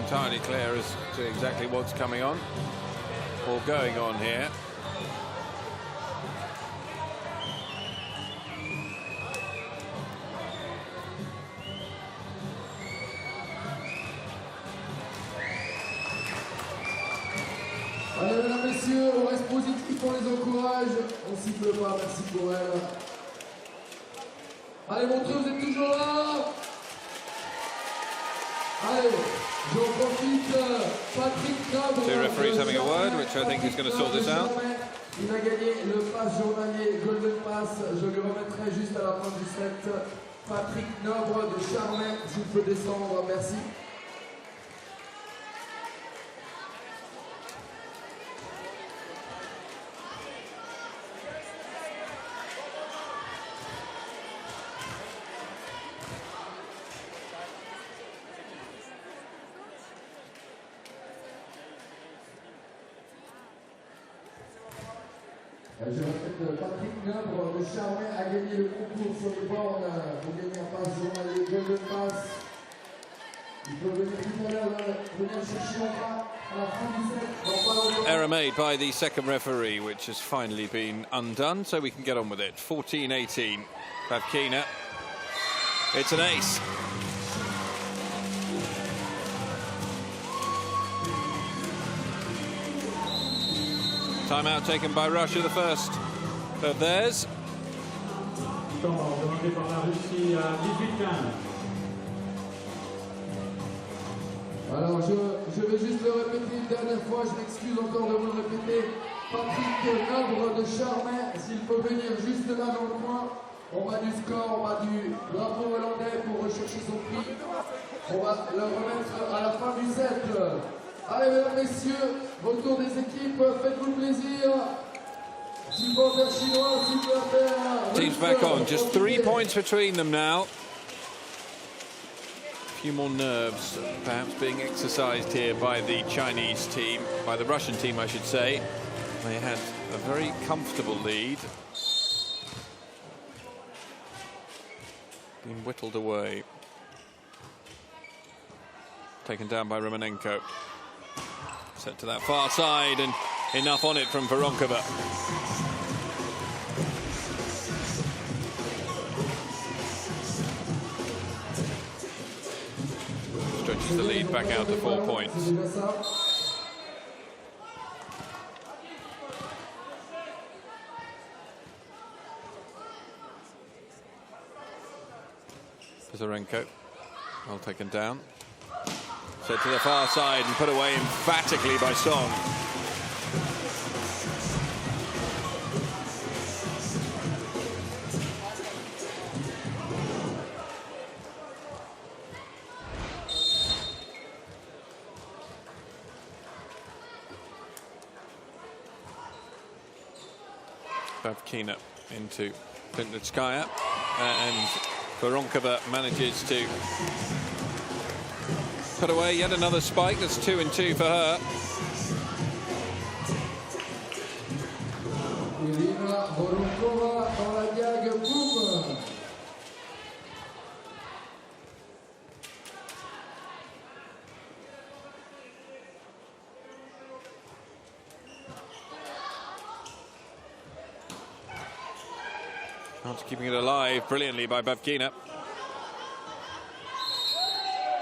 Entirely clear as to exactly what's coming on or going on here. Allez, mesdames, messieurs, on reste positif, on les encourage. On siffle pas, merci pour elle. Allez, Montreux, vous êtes toujours là? Allez, j'en profite, Patrick Nobre. Two referees having a word, which I think is going to sort this out. Il a gagné le pass journalier Golden Pass. Je lui remettrai juste à la fin du set. Patrick Nobre de Charmey, s'il peut descendre, merci. Je répète, Patrick Nobre de Charmey a gagné le concours sur les bornes pour gagner un pass journalier Golden Pass. Il peut venir tout à l'heure, venir chercher à la fin du set. Error made by the second referee, which has finally been undone, so we can get on with it. 14-18, Babulkina. It's an ace. Timeout taken by Russia, the first of theirs. Demandé par la Russie à 18-15. Alors je vais juste le répéter une dernière fois, je m'excuse encore de vous le répéter. Patrick Nobre de Charmey, s'il peut venir juste là dans le coin, on va du score, on va du drapeau hollandais pour rechercher son prix. On va le remettre à la fin du set. Allez, mesdames, messieurs, retour des équipes, faites-vous plaisir. Supporters chinois, supporters. Teams back on, just 3 points between them now. A few more nerves perhaps being exercised here by the Chinese team, by the Russian team I should say. They had a very comfortable lead. Been whittled away. Taken down by Romanenko. Set to that far side and enough on it from Voronkova. Stretches the lead back out to 4 points. Pisarenko, well taken down. Set to the far side and put away emphatically by Song. Babulkina into Plinitskaya, and Voronkova manages to put away yet another spike. That's 2 and 2 for her. Irina Voronkova dans la diag, boum. Not keeping it alive brilliantly by Bavkina.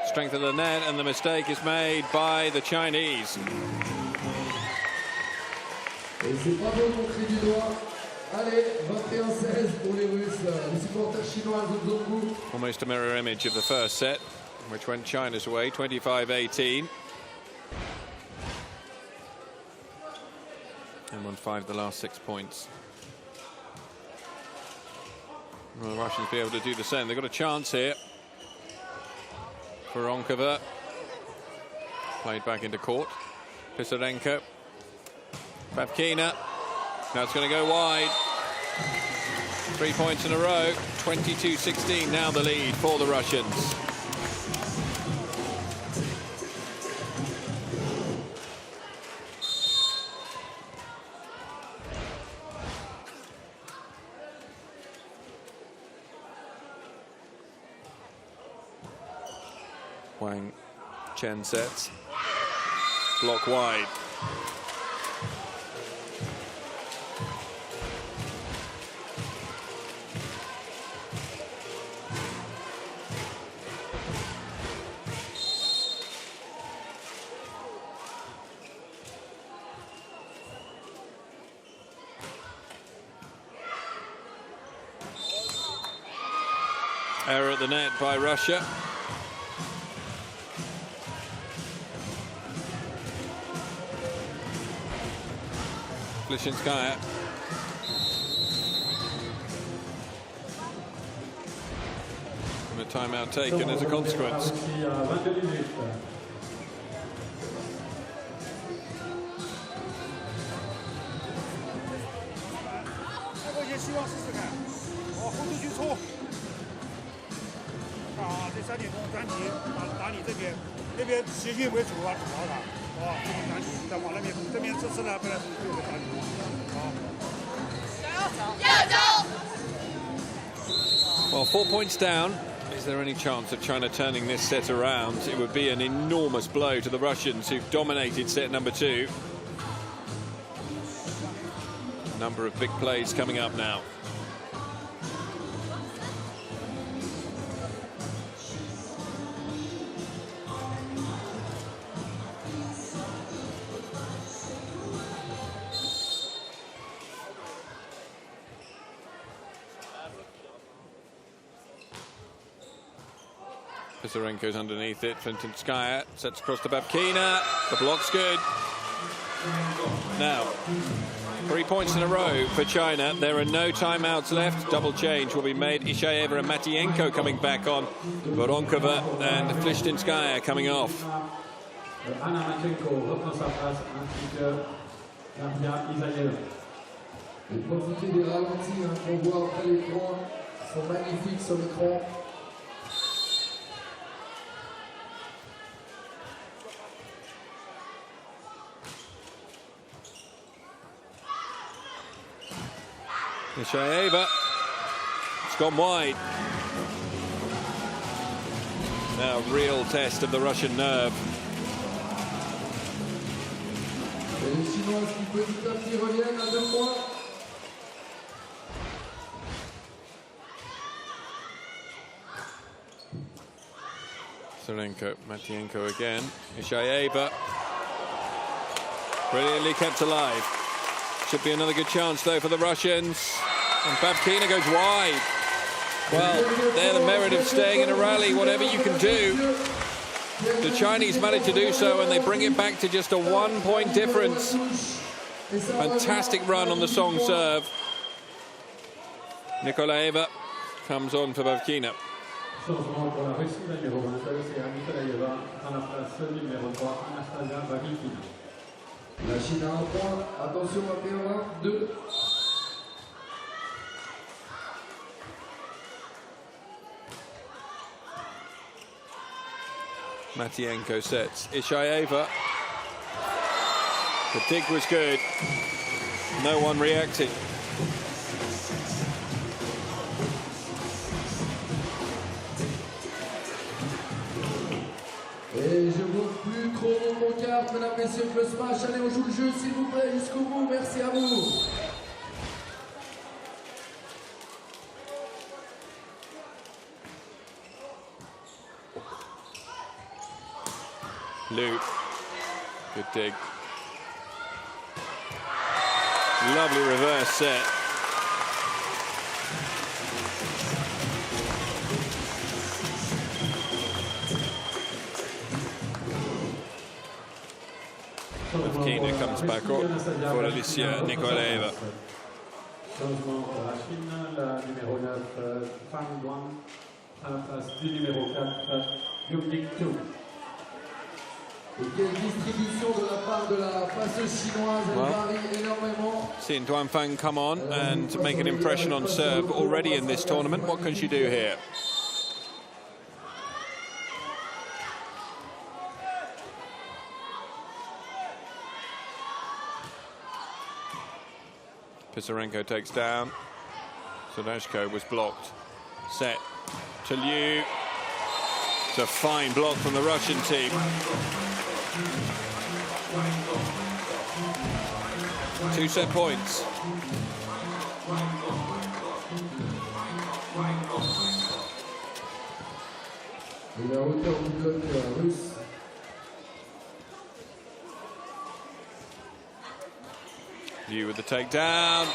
Strength of the net, and the mistake is made by the Chinese. Et c'est pas bon montrer du doigt. Allez, 21-16 pour les Russes. Les supporters chinois de Zhonggu. Almost a mirror image of the first set, which went China's way, 25-18. And won 5 of the last 6 points. Will the Russians be able to do the same? They've got a chance here. Voronkova played back into court. Pisarenko. Bavkina. Now it's going to go wide. 3 points in a row. 22-16 now the lead for the Russians. Wang Chen sets. Block wide. Error at the net by Russia. Plishinskaya. And a timeout taken as a consequence. Well, 4 points down. Is there any chance of China turning this set around? It would be an enormous blow to the Russians, who've dominated set number 2. A number of big plays coming up now. Pisarenko's underneath it. Flintinskaya sets across to Bavkina. The block's good. Now, 3 points in a row for China. There are no timeouts left. Double change will be made. Ishaeva and Matyenko coming back on. Voronkova and Plishinskaya coming off. Anna Matyenko reprend sa place ainsi que Nadia Isaïev. Et profitez des ralentis qu'on voit après l'écran. Ils sont magnifiques sur l'écran. Ishaeva. It's gone wide. Now, real test of the Russian nerve. Et les Chinois qui petit à petit reviennent à 2 points. Sarenko, Matyenko again. Ishaeva. Brilliantly kept alive. Should be another good chance, though, for the Russians. And Bavkina goes wide. Well, they're the merit of staying in a rally, whatever you can do. The Chinese managed to do so, and they bring it back to just a 1 point difference. Fantastic run on the Song serve. Nikolaeva comes on for Bavkina. Changement pour la Russie, la numéro 22, c'est Nikolaeva dans la place numéro 3, Anastasia Bavkina. La Chine a 1 point. Attention, Mathéo, 2. Matienko sets Ishaeva. The dig was good. No one reacted. Et je vois plus trop mon carte, mesdames, messieurs, que le smash. Allez, on joue le jeu, s'il vous plaît, jusqu'au bout. Merci à vous. Lou, good dig. Lovely reverse set. Kina comes back up for Alicia Nikolaeva. Changement pour la Chine, la numéro 9, Fang Duan, à la place du numéro 4, Yumnik Tu. Et quelle distribution de la part de la passeuse chinoise, elle varie énormément. Seeing Duan Fang come on and make an impression on serve already in this tournament. What can she do here? Pisarenko takes down. Sadashko was blocked. Set to Liu. It's a fine block from the Russian team. Two set points. Et la hauteur du bloc russe. Liu with the takedown.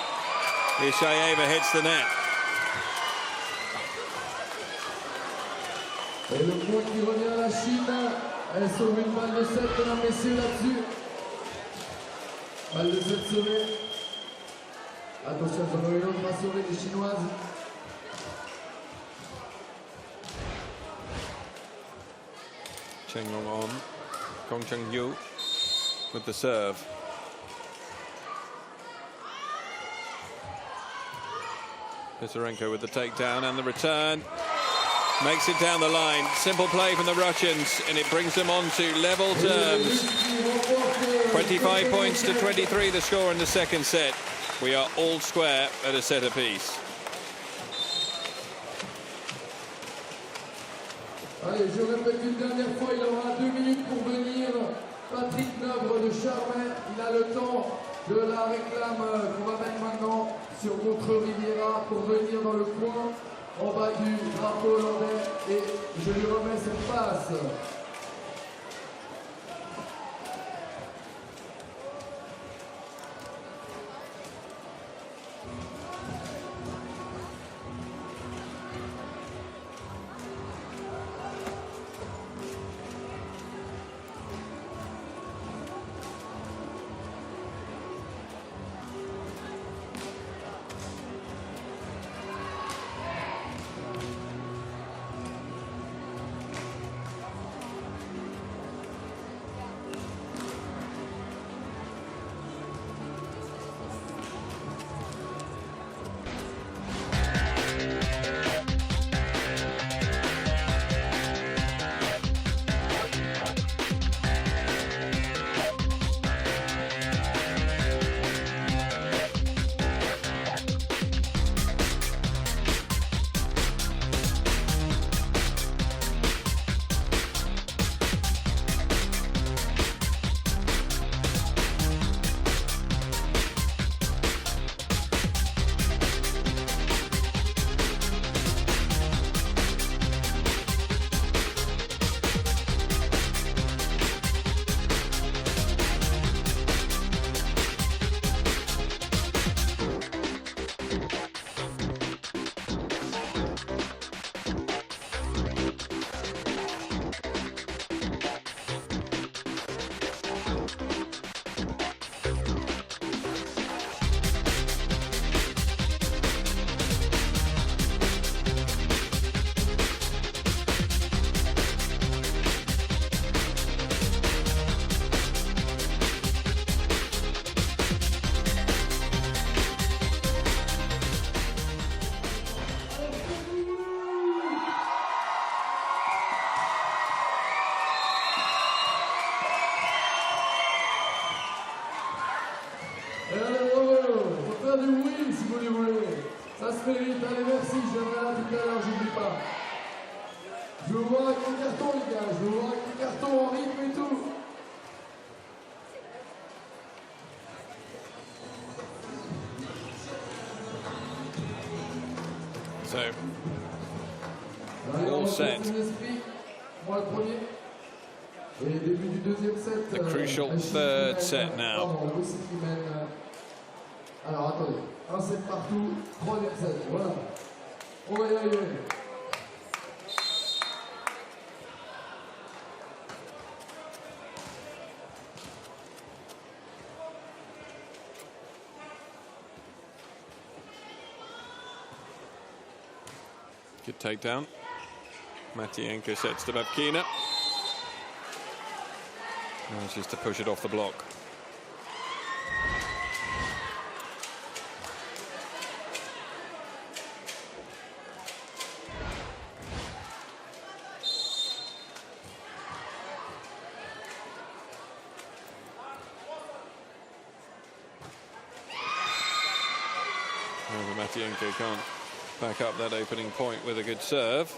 Ishaeva hits the net. Et le point qui revient à la Chine. Elle sauve une balle de 7, mesdames, messieurs, là-dessus. Balle de 7 sauvée. Attention, j'en aurai une autre à sauver des Chinoises. Chenglong on. Gong Cheng Yu with the serve. Pisarenko with the takedown and the return. Makes it down the line. Simple play from the Russians, and it brings them on to level terms. 25 points to 23, the score in the second set. We are all square at a set apiece. Allez, je répète une dernière fois, il aura 2 minutes pour venir. Patrick Neubre de Charmet, il a le temps de la réclame qu'on va mettre maintenant sur notre Riviera pour venir dans le coin en bas du drapeau hollandais et je lui remets cette passe. du bruit si vous le voulez. Ça se mérite. Allez, merci, je viendrai là tout à l'heure, j'oublie pas. Je vous vois avec mon carton, les gars. Je vous vois avec mon carton en rythme et tout. So, all set. Moi le premier. Et début du deuxième set. The crucial third set now. Pardon, Louis qui mène. Alors attendez, un set partout, troisième set, voilà. On va y arriver. Good takedown. Matvienko sets to Babkina. Manages to push it off the block. However, Matvienko can't back up that opening point with a good serve.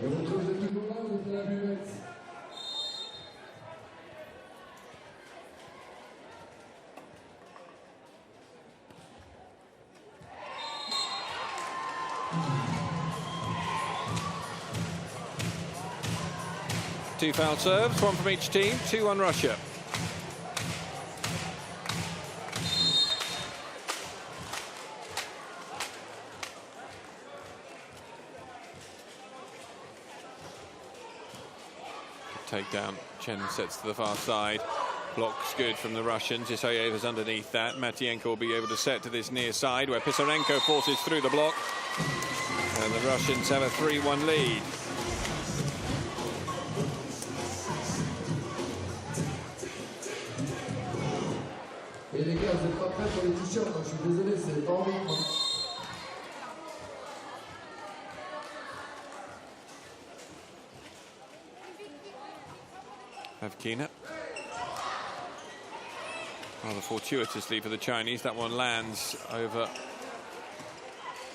Et vous êtes toujours là, vous êtes à la buvette. Two foul serves, one from each team, 2 on Russia. Takedown. Chen sets to the far side. Blocks good from the Russians. Isayeva's underneath that. Matvienko will be able to set to this near side where Pisarenko forces through the block. And the Russians have a 3-1 lead. Et les gars, vous n'êtes pas prêts pour les t-shirts, hein, je suis désolé, c'est pas en rythme. Babkina. Rather fortuitously for the Chinese, that one lands over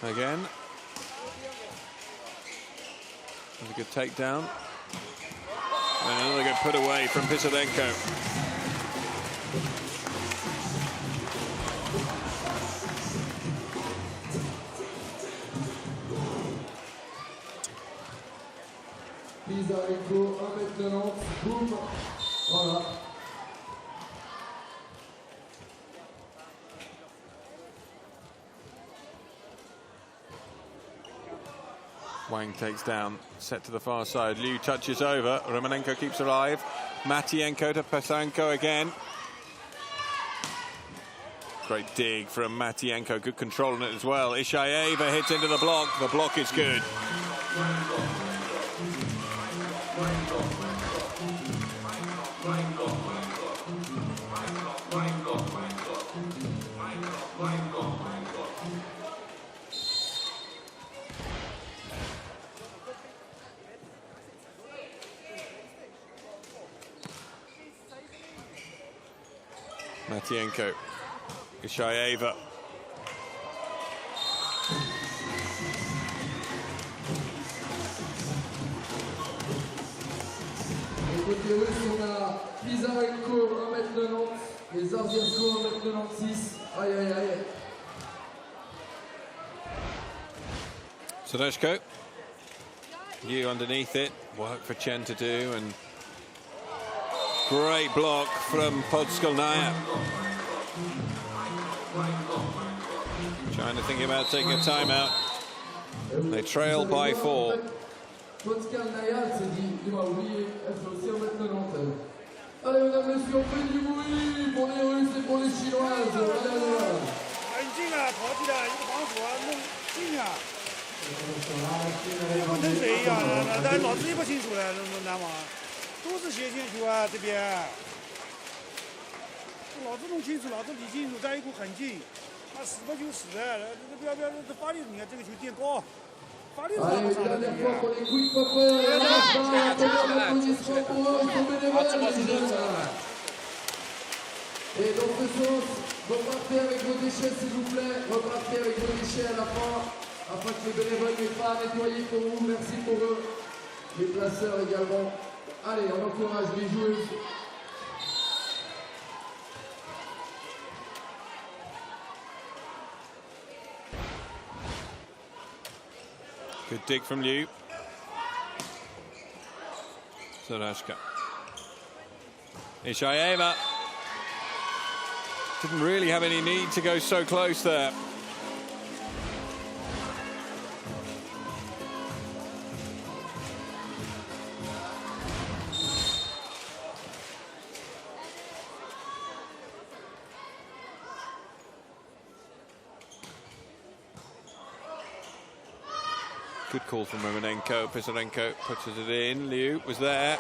again. That's a good takedown. And another good put away from Pisarenko. Pisarenko, 1m90, boum, voilà. Wang takes down, set to the far side. Liu touches over. Romanenko keeps alive. Matvienko to Pisarenko again. Great dig from Matvienko. Good control on it as well. Ishayeva hits into the block. The block is good. Matvienko, Ishayeva. Côté russe, on a Pisarenko, 1m90, et Zarzierko, 1m96. Aïe, aïe, aïe. Sadeshko. You underneath it. Work for Chen to do, and great block from Podskolnaya. China thinking about taking a timeout. They trail by 4. Podskolnaya s'est dit, il m'a oublié, elle fait aussi 1m90. Allez, mesdames, messieurs, on fait du bruit pour les Russes et pour les Chinoises. Allez, allez, allez. 很近啊，跑起来一个防守啊，弄近啊，跟跟谁一样的？但老子也不清楚了，南网都是斜线球啊，这边老子弄清楚，老子理清楚，在一股很近，他死不就死了，这不要这发力，你看这个球垫高， Allez, une dernière fois pour les quick poppers. Applaudissements pour eux, ils sont bénévoles, les jeunes. Et dans ce sens, repartez avec vos déchets s'il vous plaît. Repartez avec vos déchets à la fin, afin que les bénévoles n'aient pas à nettoyer pour vous. Merci pour eux. Les placeurs également. Allez, on encourage les joueuses. Good dig from Liu. Sarashka. Ishayeva didn't really have any need to go so close there. Good call from Romanenko. Pisarenko puts it in. Liu was there.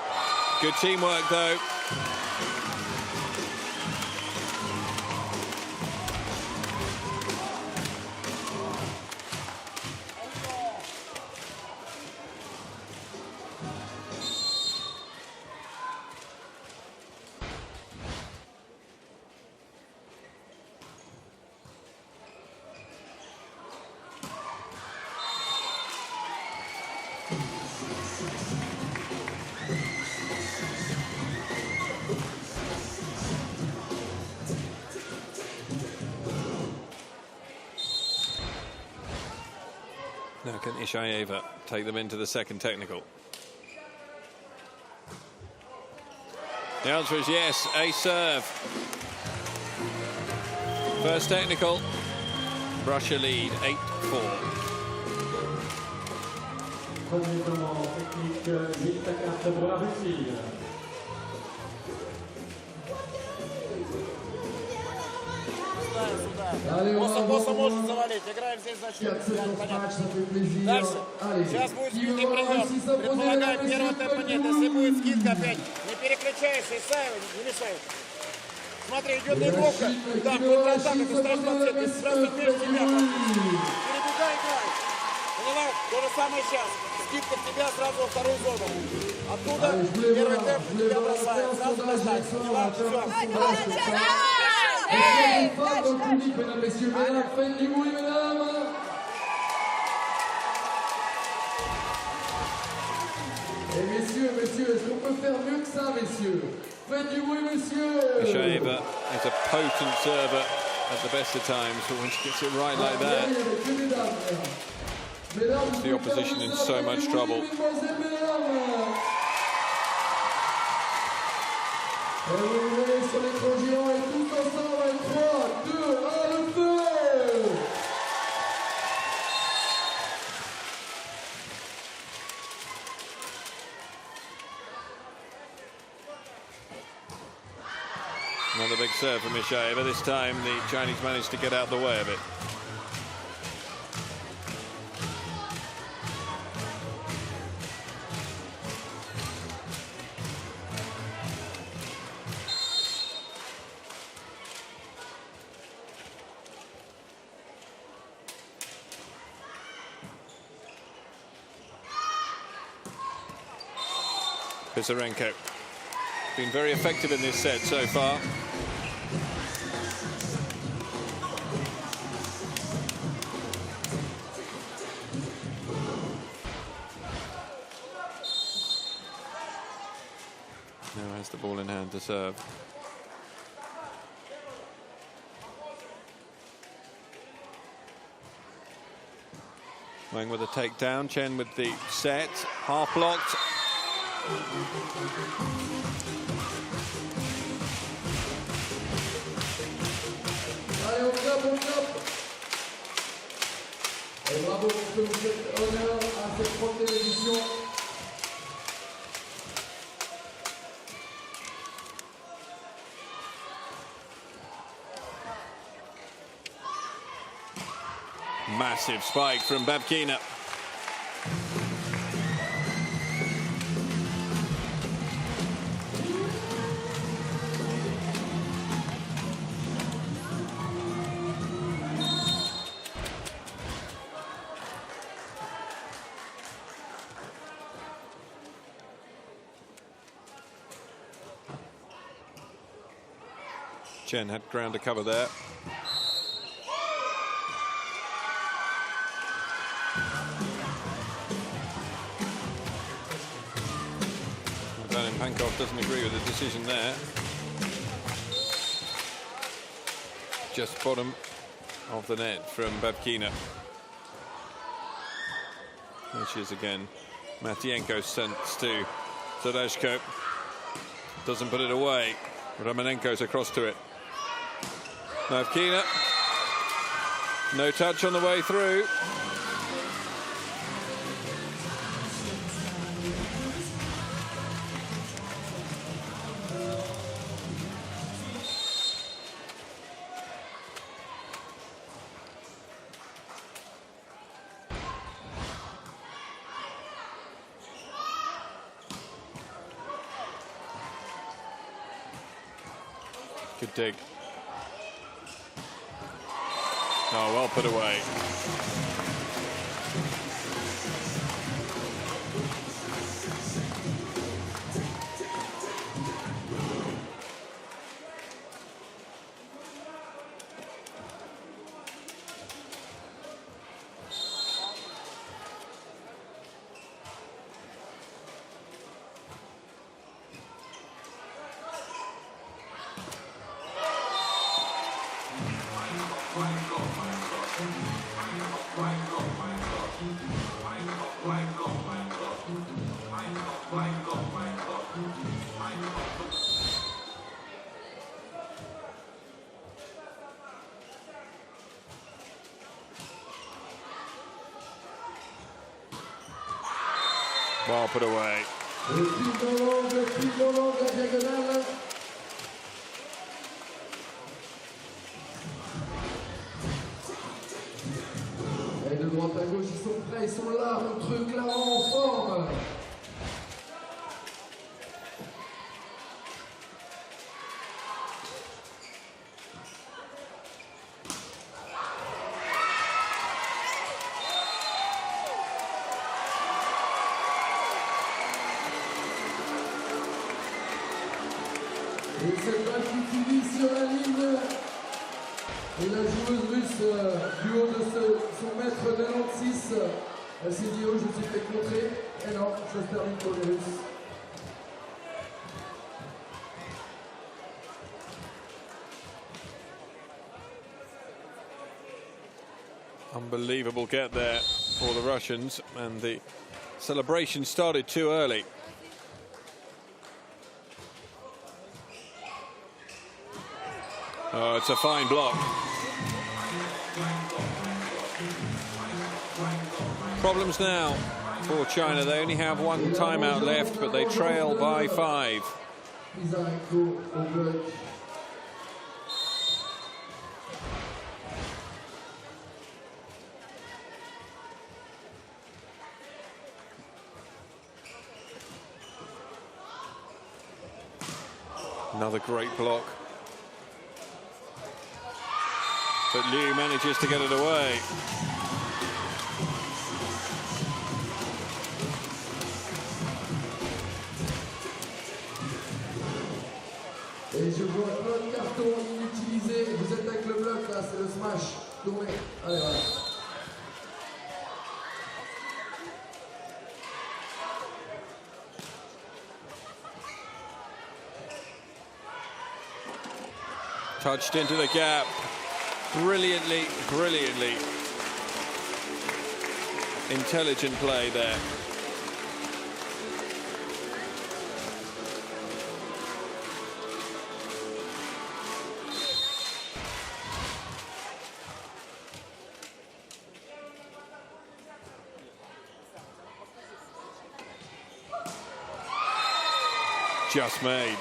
Good teamwork, though. Now can Ishayeva take them into the second technical? The answer is yes, a serve. First technical, Russia lead, 8-4. Premier moment technique, 8-4 pour la Russie. Allez, on va Босса voir может завалить. Играем здесь за счет. 4-7 match, ça fait plaisir. Дальше. Allez, Сейчас будет qui скидка veut voir придет. Russie s'imposer, Предполагаем, mesdames et первого messieurs, темпа нет. Если будет скидка опять, не переключайся, Исаева, не мешай. Смотри, идет игровка. Да, контратака, ты ставишь на цепь. Если сразу перед тебя. Перебегай, играй. Поняла? То же самое сейчас. Скидка в тебя сразу во вторую зону. Оттуда первый темп тебя бросает. Сразу достать. Поняла? Все. Hey, dans le public, mesdames, messieurs, mesdames, faites du bruit, mesdames. Et messieurs, est-ce qu'on peut faire mieux que ça, messieurs? Faites du bruit, messieurs. Ishayeva is a potent server at the best of times, but when she gets it right like that, the opposition in so much trouble. Et vous venez sur l'écran géant et tous ensemble, 3, 2, 1, le feu! Another big serve from Ishayeva. This time the Chinese managed to get out the way of it. Pisarenko been very effective in this set so far. Now has the ball in hand to serve. Wang with a takedown, Chen with the set, half blocked. Allez, on clappe, on clappe. Et bravo pour que vous faites honneur à cette première édition. Massive spike from Babkina. Chen had ground to cover there. Pankov doesn't agree with the decision there. Just bottom of the net from Babkina. Which is again Matyenko sends to Zadashko. Doesn't put it away. Romanenko's across to it. Babkina. No touch on the way through. Good dig. Oh, well put away. Well put away. Et de droite à gauche, ils sont prêts, ils sont là, Montreux clairement en forme. Et cette balle qui finit sur la ligne. Et la joueuse russe du haut de son mètre 96, elle s'est dit oh je me suis fait contrer. Et non, ça se termine pour les Russes. Unbelievable get there for the Russians, and the celebration started too early. Oh, it's a fine block. Problems now for China. They only have one timeout left, but they trail by 5. Another great block. But Liu manages to get it away. Et je vois plein de cartons inutilisés. Vous êtes avec le bloc là, c'est le smash. Tournez. Allez, voilà. Touched into the gap. Brilliantly, brilliantly intelligent play there. Just made.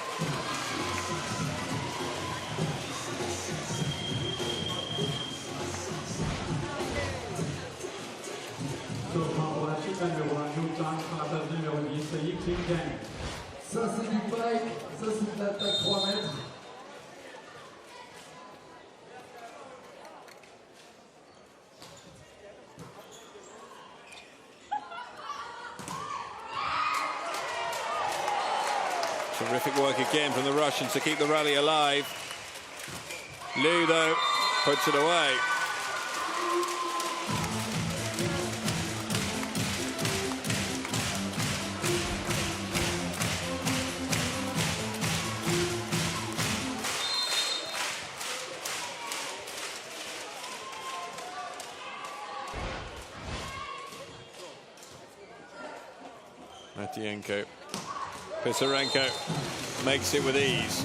Ça c'est du pike, ça c'est de l'attaque 3 mètres. Terrific work again from the Russians to keep the rally alive. Liu, though, puts it away. Matyenko. Pisarenko makes it with ease.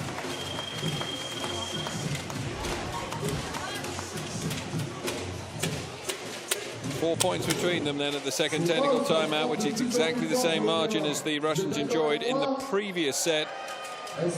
Four points between them then at the second technical timeout, which is exactly the same margin as the Russians enjoyed in the previous set. And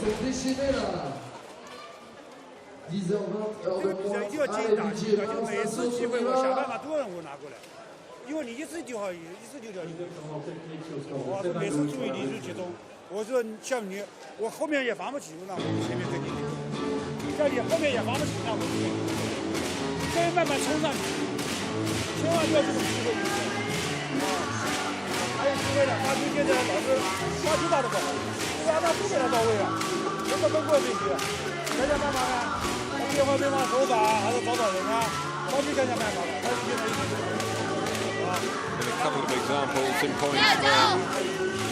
a couple of examples in points where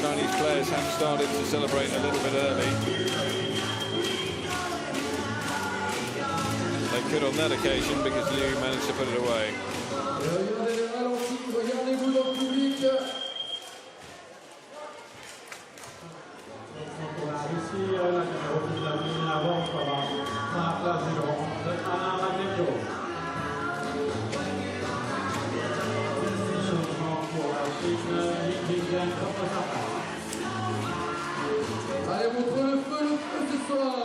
Chinese players have started to celebrate a little bit early. They could on that occasion because Liu managed to put it away. Regardez-vous dans le public. Pour la Russie, la numéro 10 a mis l'avance pendant la place du rond de Alain Magneto. Changement pour la Chine, l'Indienne contre sa place. Allez, montre le feu ce soir.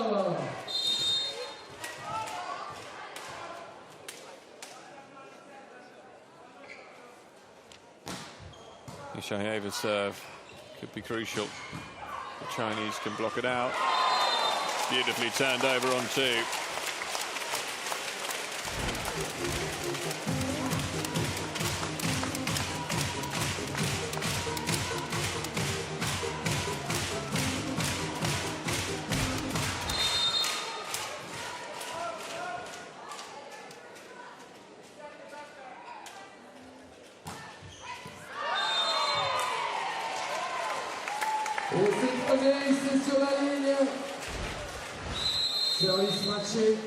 Ishayeva's serve could be crucial. The Chinese can block it out. Beautifully turned over on two. Et c'est premier, c'est sur la ligne. Service matché.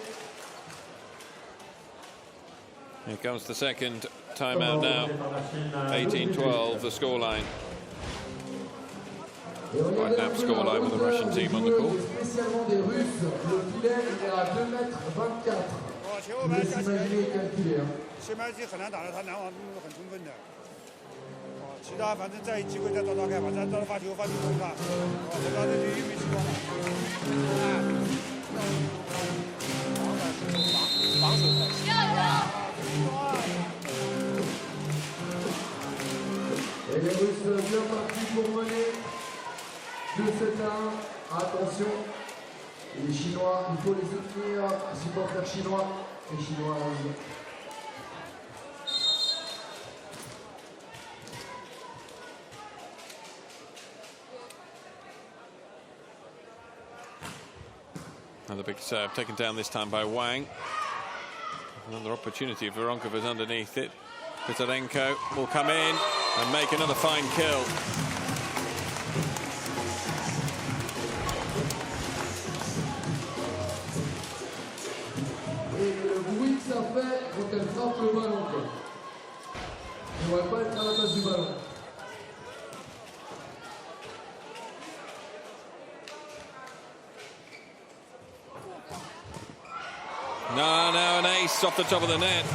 Here comes the second timeout now. 18-12, the scoreline. Quite an apt scoreline with the Russian team on the court. Spécialement des Russes, le filet il est à 2,24 m. Je vous laisse imaginer et calculer. 前面是很难打的，他难网很充分的。其他反正再有机会再找找看吧，咱找发球中他，这刚才就又没情况了。防守太强。Et les Russes bien partis pour mener 2-7 à 1. Attention, les Chinois, il faut les soutenir, supporters chinois et chinoises. Another big serve taken down this time by Wang. Another opportunity. Voronkov is underneath it. Pisarenko will come in and make another fine kill. Et le bruit que ça fait quand elle frappe le ballon. On ne va pas être à la place du ballon. No, an ace off the top of the net.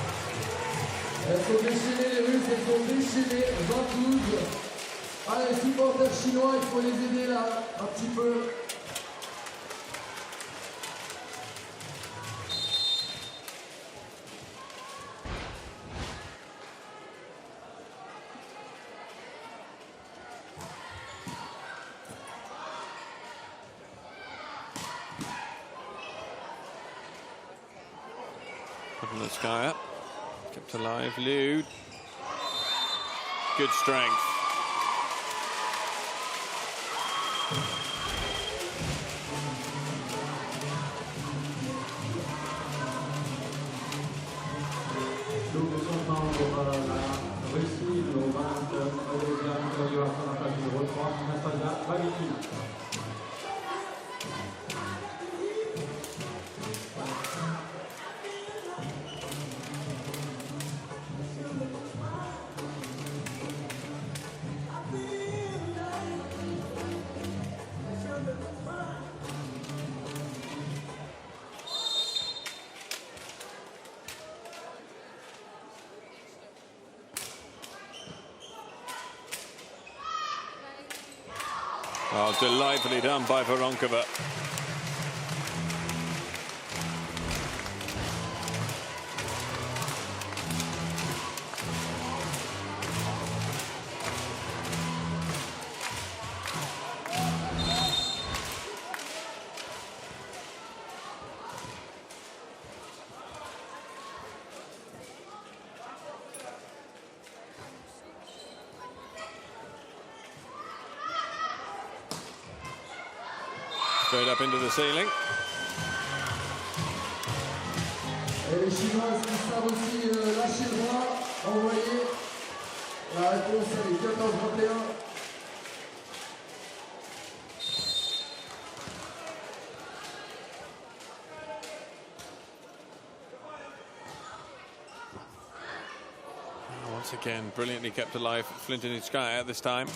Elles sont déchaînées, les Russes, elles sont déchaînées. 20-12. Allez, supporters chinois, il faut les aider là, un petit peu. Putting the sky up. Kept alive, Liu. Good strength. Oh, delightfully done by Voronkova. Straight up into the ceiling. Et les Chinoises qui savent aussi lâcher le bras, envoyer. La réponse elle est 14-21. Once again, brilliantly kept alive. Flintinitskaya this time.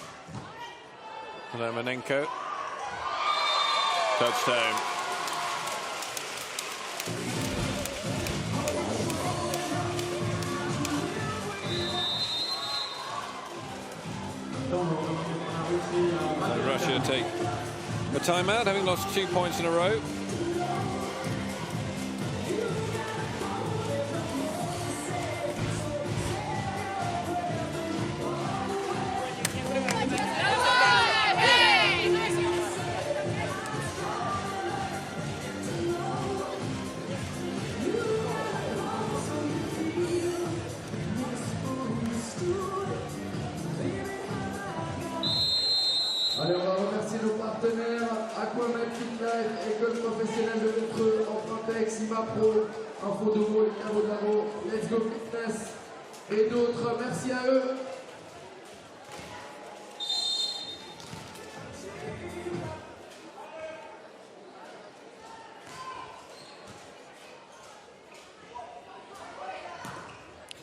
Romanenko. Touchdown. So Russia take a timeout, having lost 2 points in a row. Allez, on va remercier nos partenaires Aquamed Fitlife, École professionnelle de Montreux, Empruntex, IMAPro, Info de Vol, Cavo Davo, Let's Go Fitness et d'autres. Merci à eux.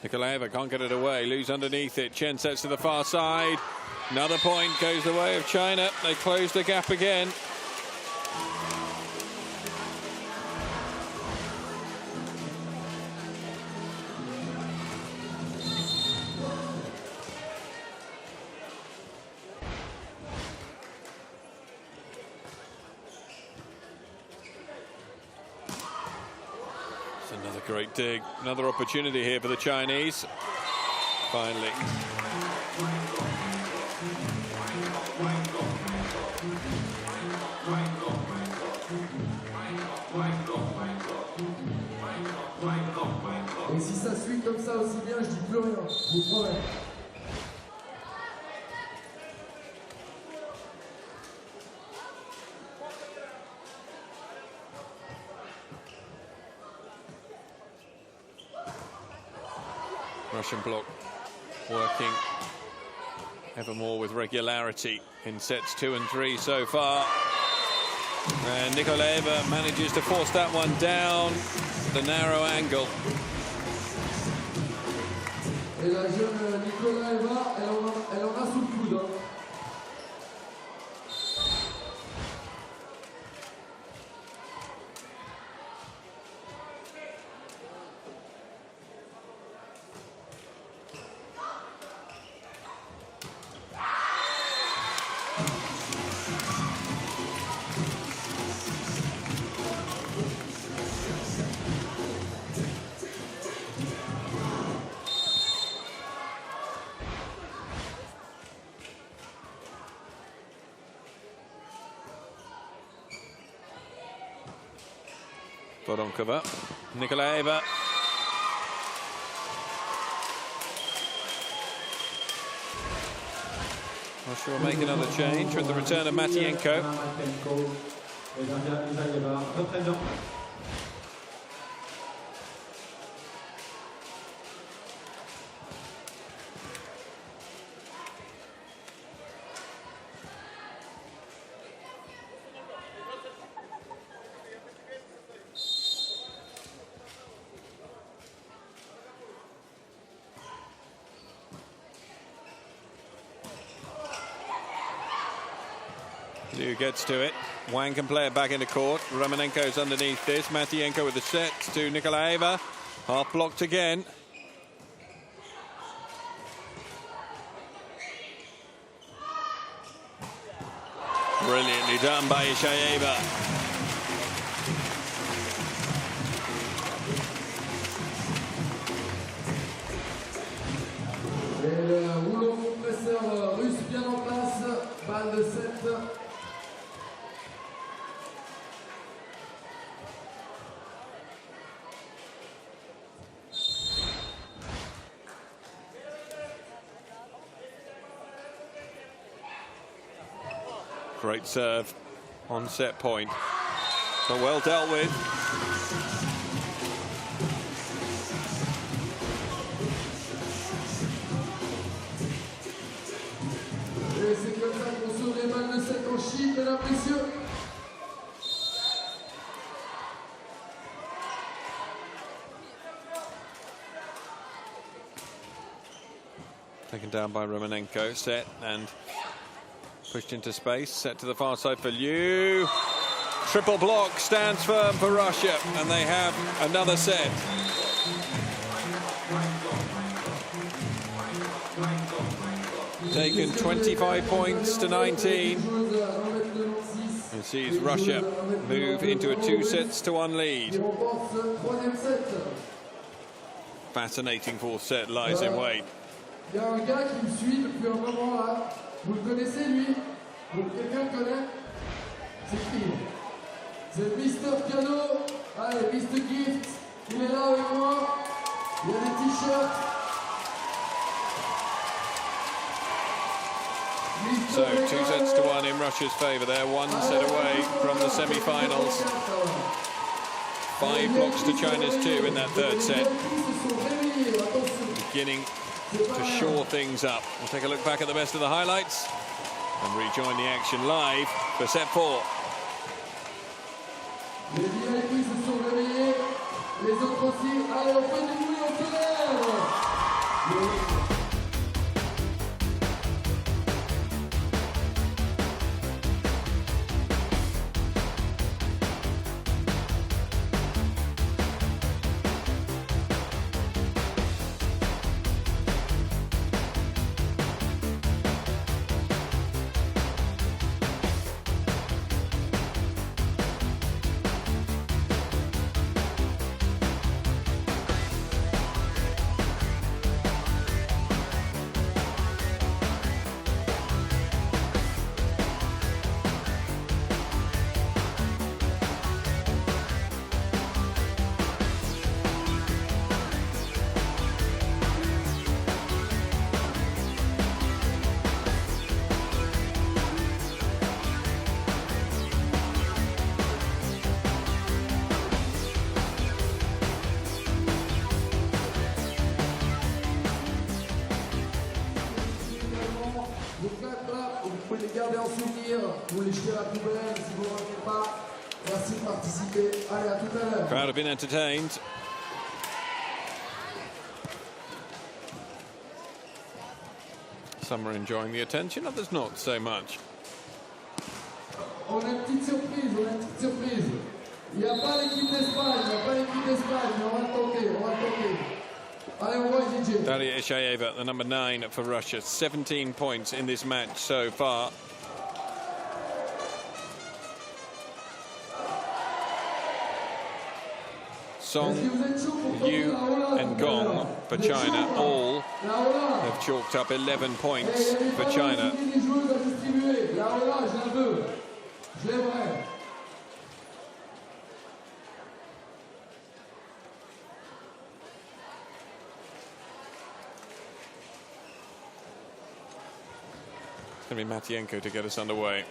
Nikolaeva can't get it away, lose underneath it. Chen sets to the far side. Another point goes the way of China. They close the gap again. It's another great dig. Another opportunity here for the Chinese. Finally. Et si ça suit comme ça aussi bien, je dis plus rien, je vous promets. Russian block working ever more with regularity in sets 2 and 3 so far. And Nikolaeva manages to force that one down the narrow angle. Et la jeune Nikolaeva, elle en a sous le coude. Hein. Voronkova, Nikolaeva. Russia will make another change with the return of Matienko. Liu gets to it. Wang can play it back into court. Romanenko's underneath this. Matienko with the set to Nikolaeva. Half blocked again. Brilliantly done by Ishayeva. Et le rouleau compresseur russe bien en place, balle de 7. Great serve on set point, but well dealt with. Et c'est comme ça qu'on sauve les balles de 7 en Chine, mesdames, messieurs. Taken down by Romanenko, set and pushed into space, set to the far side for Liu. Triple block stands firm for Russia, and they have another set. Taken 25 points to 19. And sees Russia move into a 2-1 lead. Fascinating fourth set lies in wait. Il y a un gars qui me suit depuis un moment là. Vous le connaissez lui? Quelqu'un le connaît? C'est qui? C'est Mr. Piano. Allez, Mr. Gift. Il est là avec moi. Il y a des t-shirts. So 2-1 in Russia's favour there, one set away from the semi-finals. 5 blocks to China's 2 in that third set. Beginning to shore things up. We'll take a look back at the best of the highlights and rejoin the action live for set 4. Les VIP se sont réveillés, les autres aussi. Allez, on fait du bruit, on se lève. Vous pouvez les garder en souvenir, vous les jetez à la poubelle si vous ne revenez pas. Merci de participer. Allez, à tout à l'heure. Crowd have been entertained. Some are enjoying the attention, others not so much. On a une petite surprise, Il n'y a pas l'équipe d'Espagne, mais on va tenter, Allez, on va DJ. Daria Ishayeva, the number 9 for Russia, 17 points in this match so far. Song, Liu and Gong for China all have chalked up 11 points for China. It's going to be Matyenko to get us underway.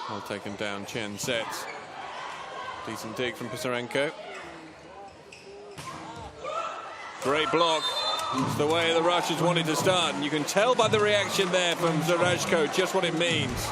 Well taken down, Chen sets. Decent dig from Pisarenko. Great block. It's the way the Russians wanted to start, and you can tell by the reaction there from Zarashko just what it means.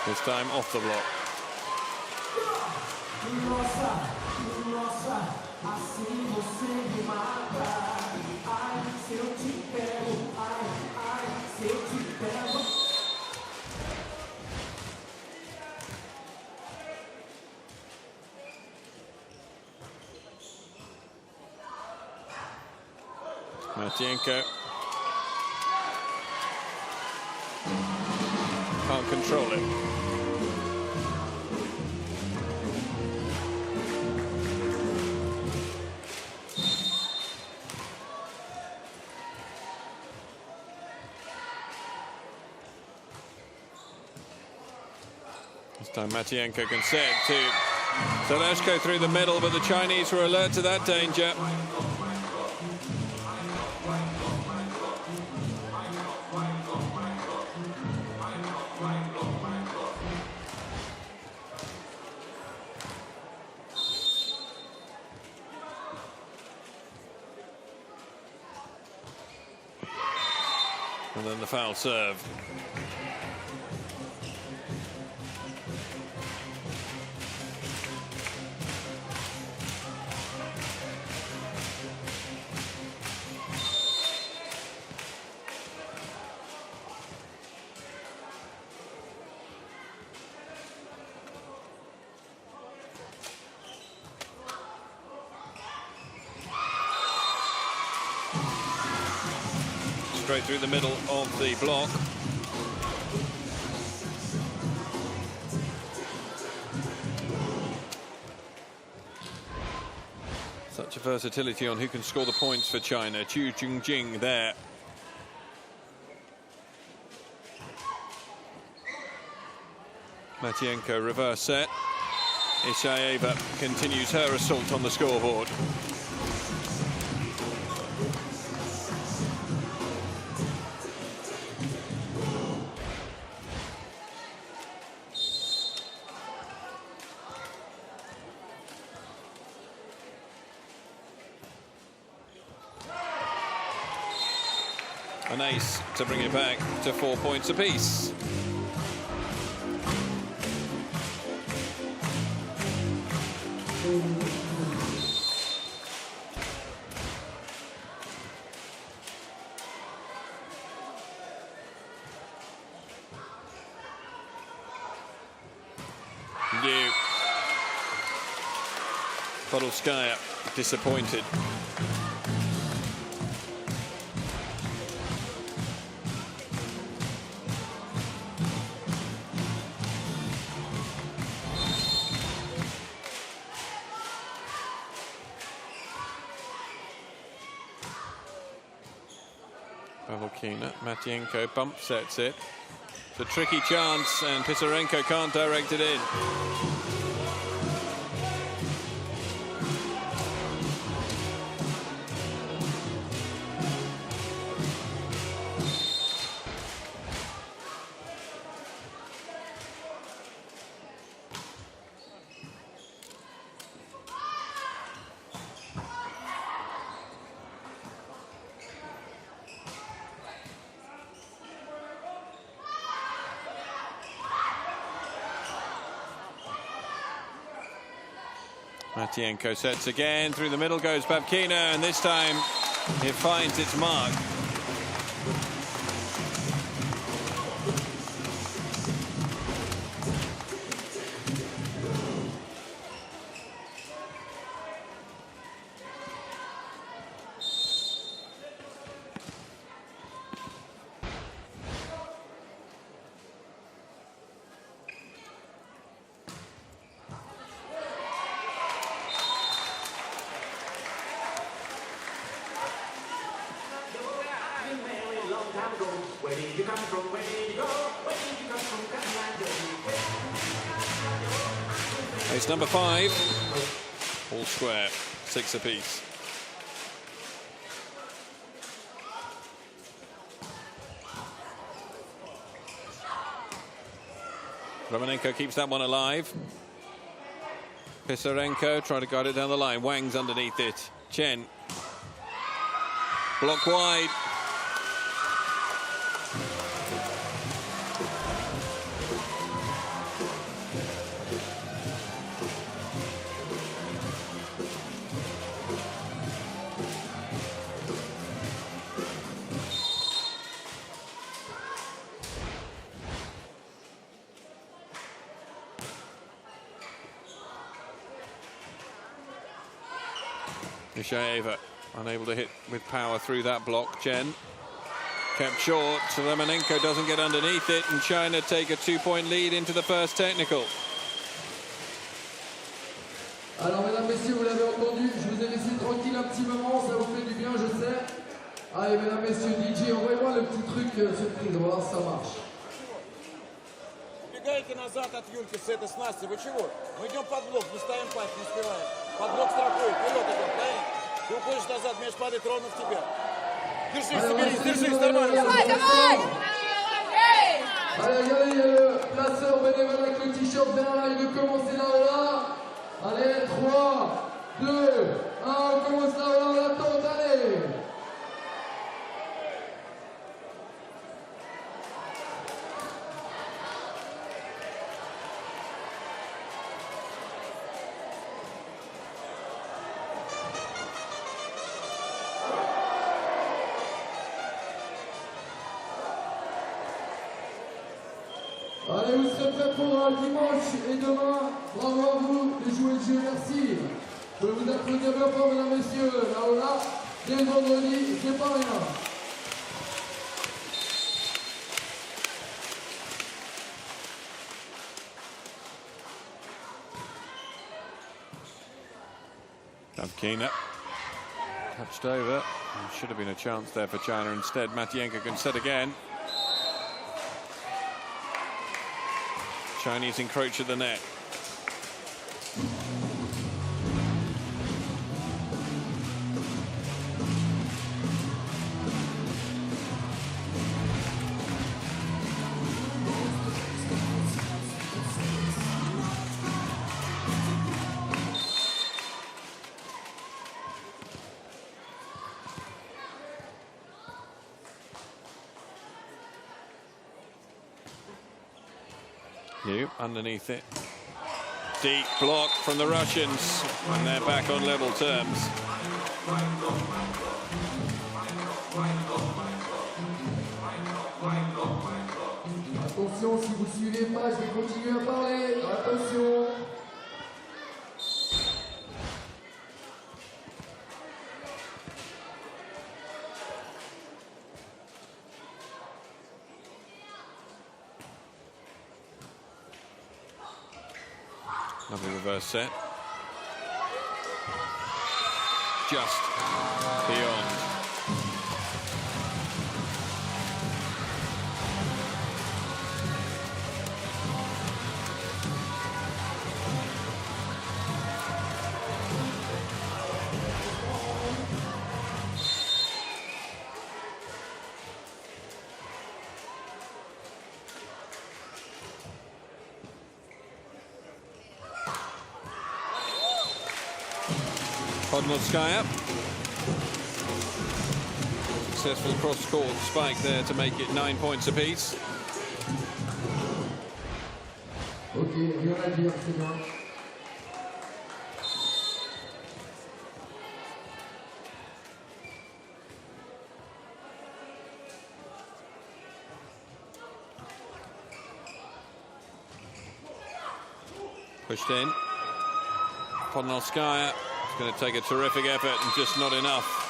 This time off the block. Matvienko can't control it. This time Matvienko can set to Zaleshko through the middle, but the Chinese were alert to that danger. And then the foul serve. Straight through the middle of the block. Such a versatility on who can score the points for China. Chu Jungjing there. Matvienko reverse set. Ishaeva continues her assault on the scoreboard. An ace to bring it back to 4 points apiece. Podolskaya disappointed. Matvienko bump sets it. It's a tricky chance, and Pisarenko can't direct it in. Matvienko sets again. Through the middle goes Babkina, and this time it finds its mark. Ace number 5, all square, 6 apiece. Romanenko keeps that one alive. Pisarenko trying to guide it down the line. Wang's underneath it. Chen. Block wide. Mishaeva unable to hit with power through that block. Chen kept short. Romanenko doesn't get underneath it, and China take a 2-point lead into the first technical. Alors, mesdames, messieurs, vous l'avez entendu, je vous ai laissé tranquille un petit moment, ça vous fait du bien, je sais. Allez, mesdames, messieurs, DJ, envoyez-moi le petit truc surprise, voilà, ça marche. Убегайте назад от Юльки с этой снасти. Вы чего? Мы идем под блок, не ставим пас, не успеваем. Под блок строкой, вперед идем, правильно? Ты уходишь назад, мяч падает ровно в тебя. Держись, соберись, держись, нормально. Давай, давай! Allez, regardez, il y a le placeur bénévole avec le t-shirt derrière là, il veut commencer là. Allez, 3, 2, 1, on commence là, on attend, allez. Allez, vous serez prêts pour dimanche et demain. Bravo à vous de jouer le jeu, merci. Je vous applaudir bien fort, mesdames, messieurs. Là, dès le vendredi, c'est pas rien. Davkina touched over. Should have been a chance there for China. Instead, Matyenko can set again. Chinese encroach at the net. You underneath it. Deep block from the Russians, and they're back on level terms. Attention, si vous ne suivez pas, je vais continuer à parler. Attention. Lovely reverse set. Just beyond. Podmorskaya. Successful cross-court spike there to make it 9 points apiece. Ok, rien à dire, c'est bien. Pushed in. Podmorskaya is going to take a terrific effort and just not enough.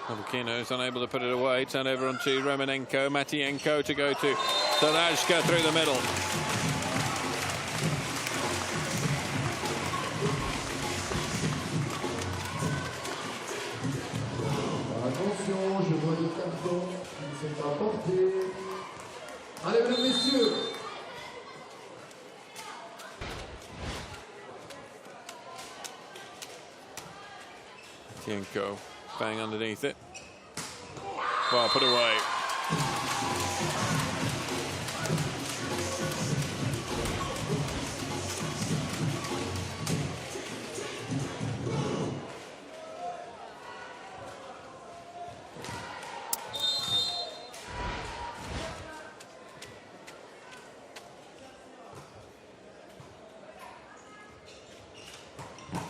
Novakino is unable to put it away. Turn over onto Romanenko. Matyenko to go to Tarashka through the middle. Attention, je vois des cartons qui ne sont pas portés. Allez, mesdames, messieurs. Matyenko bang underneath it. Well, put away.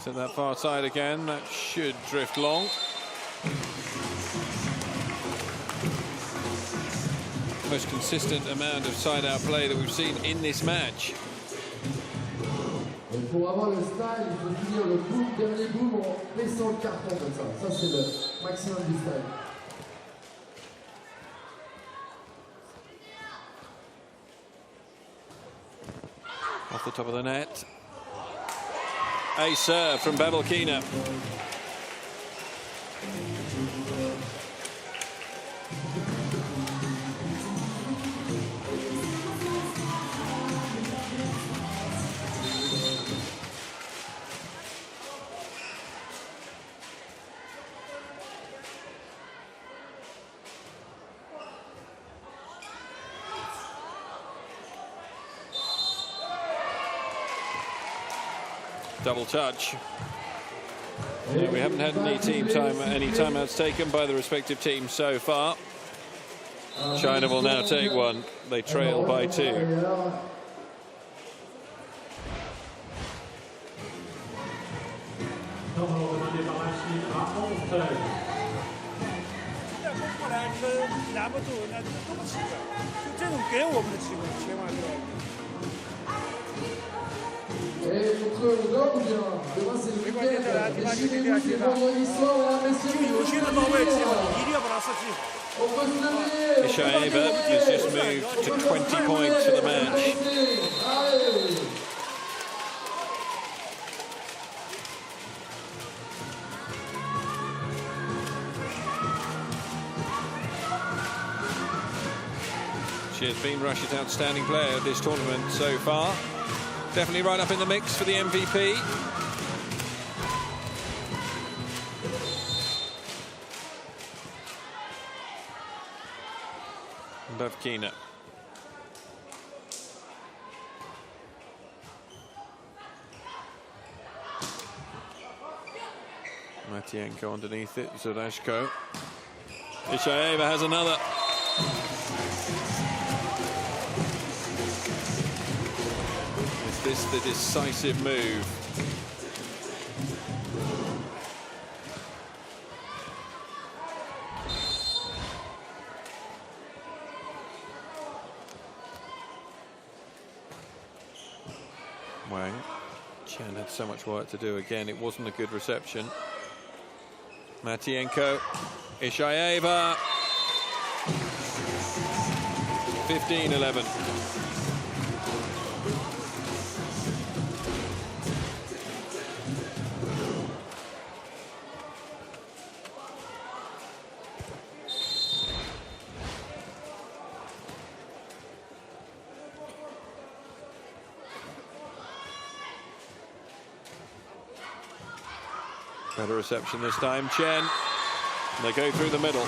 To that far side again, that should drift long. Most consistent amount of side-out play that we've seen in this match. Et pour avoir le style, il faut finir le boom, dernier boom en baissant le carton comme ça. Ça, c'est le maximum du style. Off the top of the net. A serve from Babalkina. Double touch. Yeah, we haven't had any timeouts taken by the respective teams so far. China will now take one. They trail by 2. demandé par la Chine à 11-13. 过来你们拦不住，那都不奇怪，就这种给我们的机会，千万不要。 Et contre le Gand ou bien demain c'est le week-end. Déchirez-vous, c'est vendredi soir, là, messieurs. 就有些的到位机会，一定要把它设计。 On peut se lever. Ishaeva has just moved to 20 points for the match. Allez. She has been Russia's outstanding player of this tournament so far. Definitely right up in the mix for the MVP. Bavkina. Matyenko underneath it, Zadashko. Ishaeva has another. Is this the decisive move? Wang. Chen had so much work to do again. It wasn't a good reception. Matyenko. Ishaeva. 15-11. Better reception this time, Chen. And they go through the middle.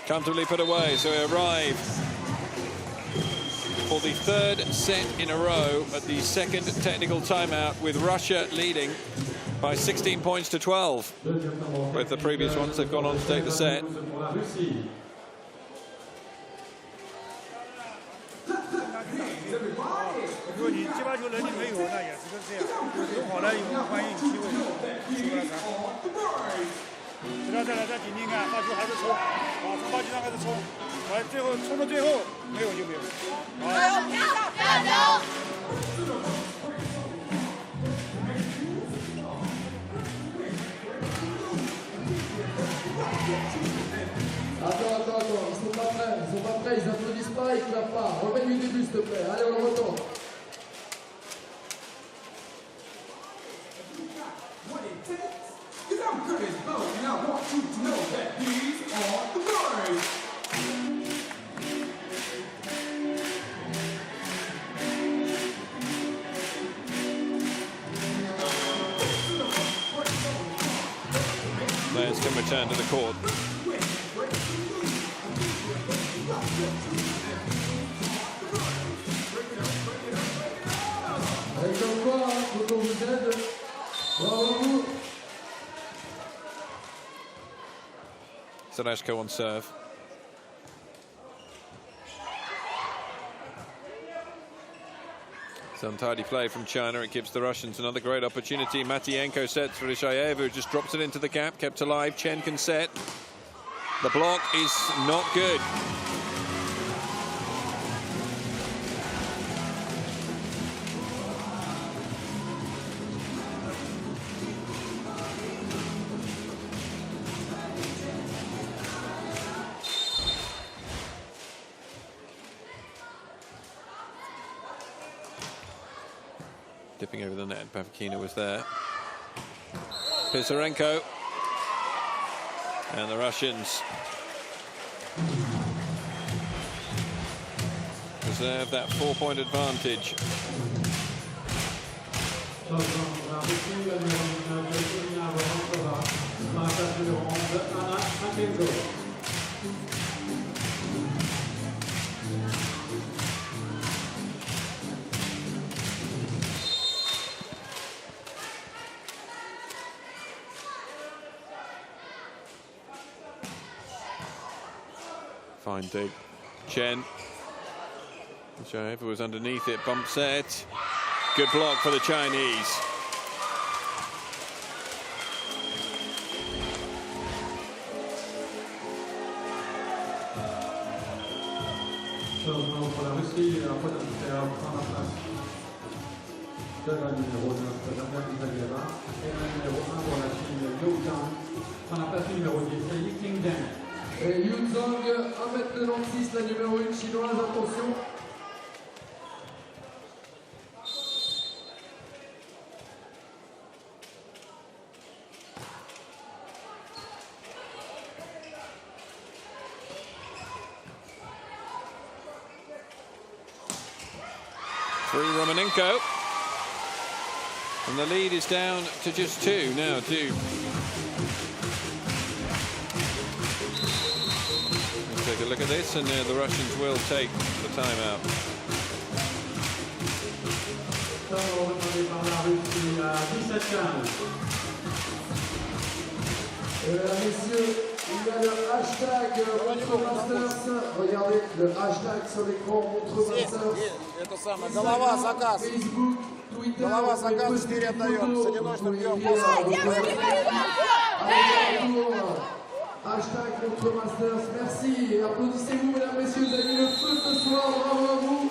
Comfortably put away, so we arrive for the third set in a row at the second technical timeout, with Russia leading by 16 points to 12. Both the previous ones have gone on to take the set. Attends, ils sont pas prêts, ils applaudissent pas, ils clappent pas. Remets du début, s'il te plaît. Allez, on le retourne. Players can return to the court. Avec encore, quand on vous aide. Bravo vous. Sadashko on serve. It's untidy play from China. It gives the Russians another great opportunity. Matienko sets for Ishaeva, who just drops it into the gap, kept alive. Chen can set. The block is not good. Dipping over the net, Pavkina was there. Pisarenko. And the Russians preserve that 4-point advantage. Fine dig. Chen. Ishaeva was underneath it. Bump set. Good block for the Chinese. Changement pour la Russie, et après on fait prendre la place de la numéro 9, Ishaeva, et la numéro 1 pour la Chine, Liu Zhang, prend la place numéro 10, Yi Qingzhen. Et Liu Zhang, 1m96, la numéro 1 chinoise, attention. Through Romanenko. And the lead is down to just 2 now, 2. Take a look at this, and the Russians will take the timeout. Messieurs, il y a le hashtag Montremasters. Regardez le hashtag sur l'écran Montremasters. Это самое, голова заказ. Facebook, Twitter. Голова заказ 4 отдаем. С одиночным бьем Hashtag Montremasters, merci et applaudissez-vous mesdames, messieurs, vous avez mis le feu ce soir, bravo à vous.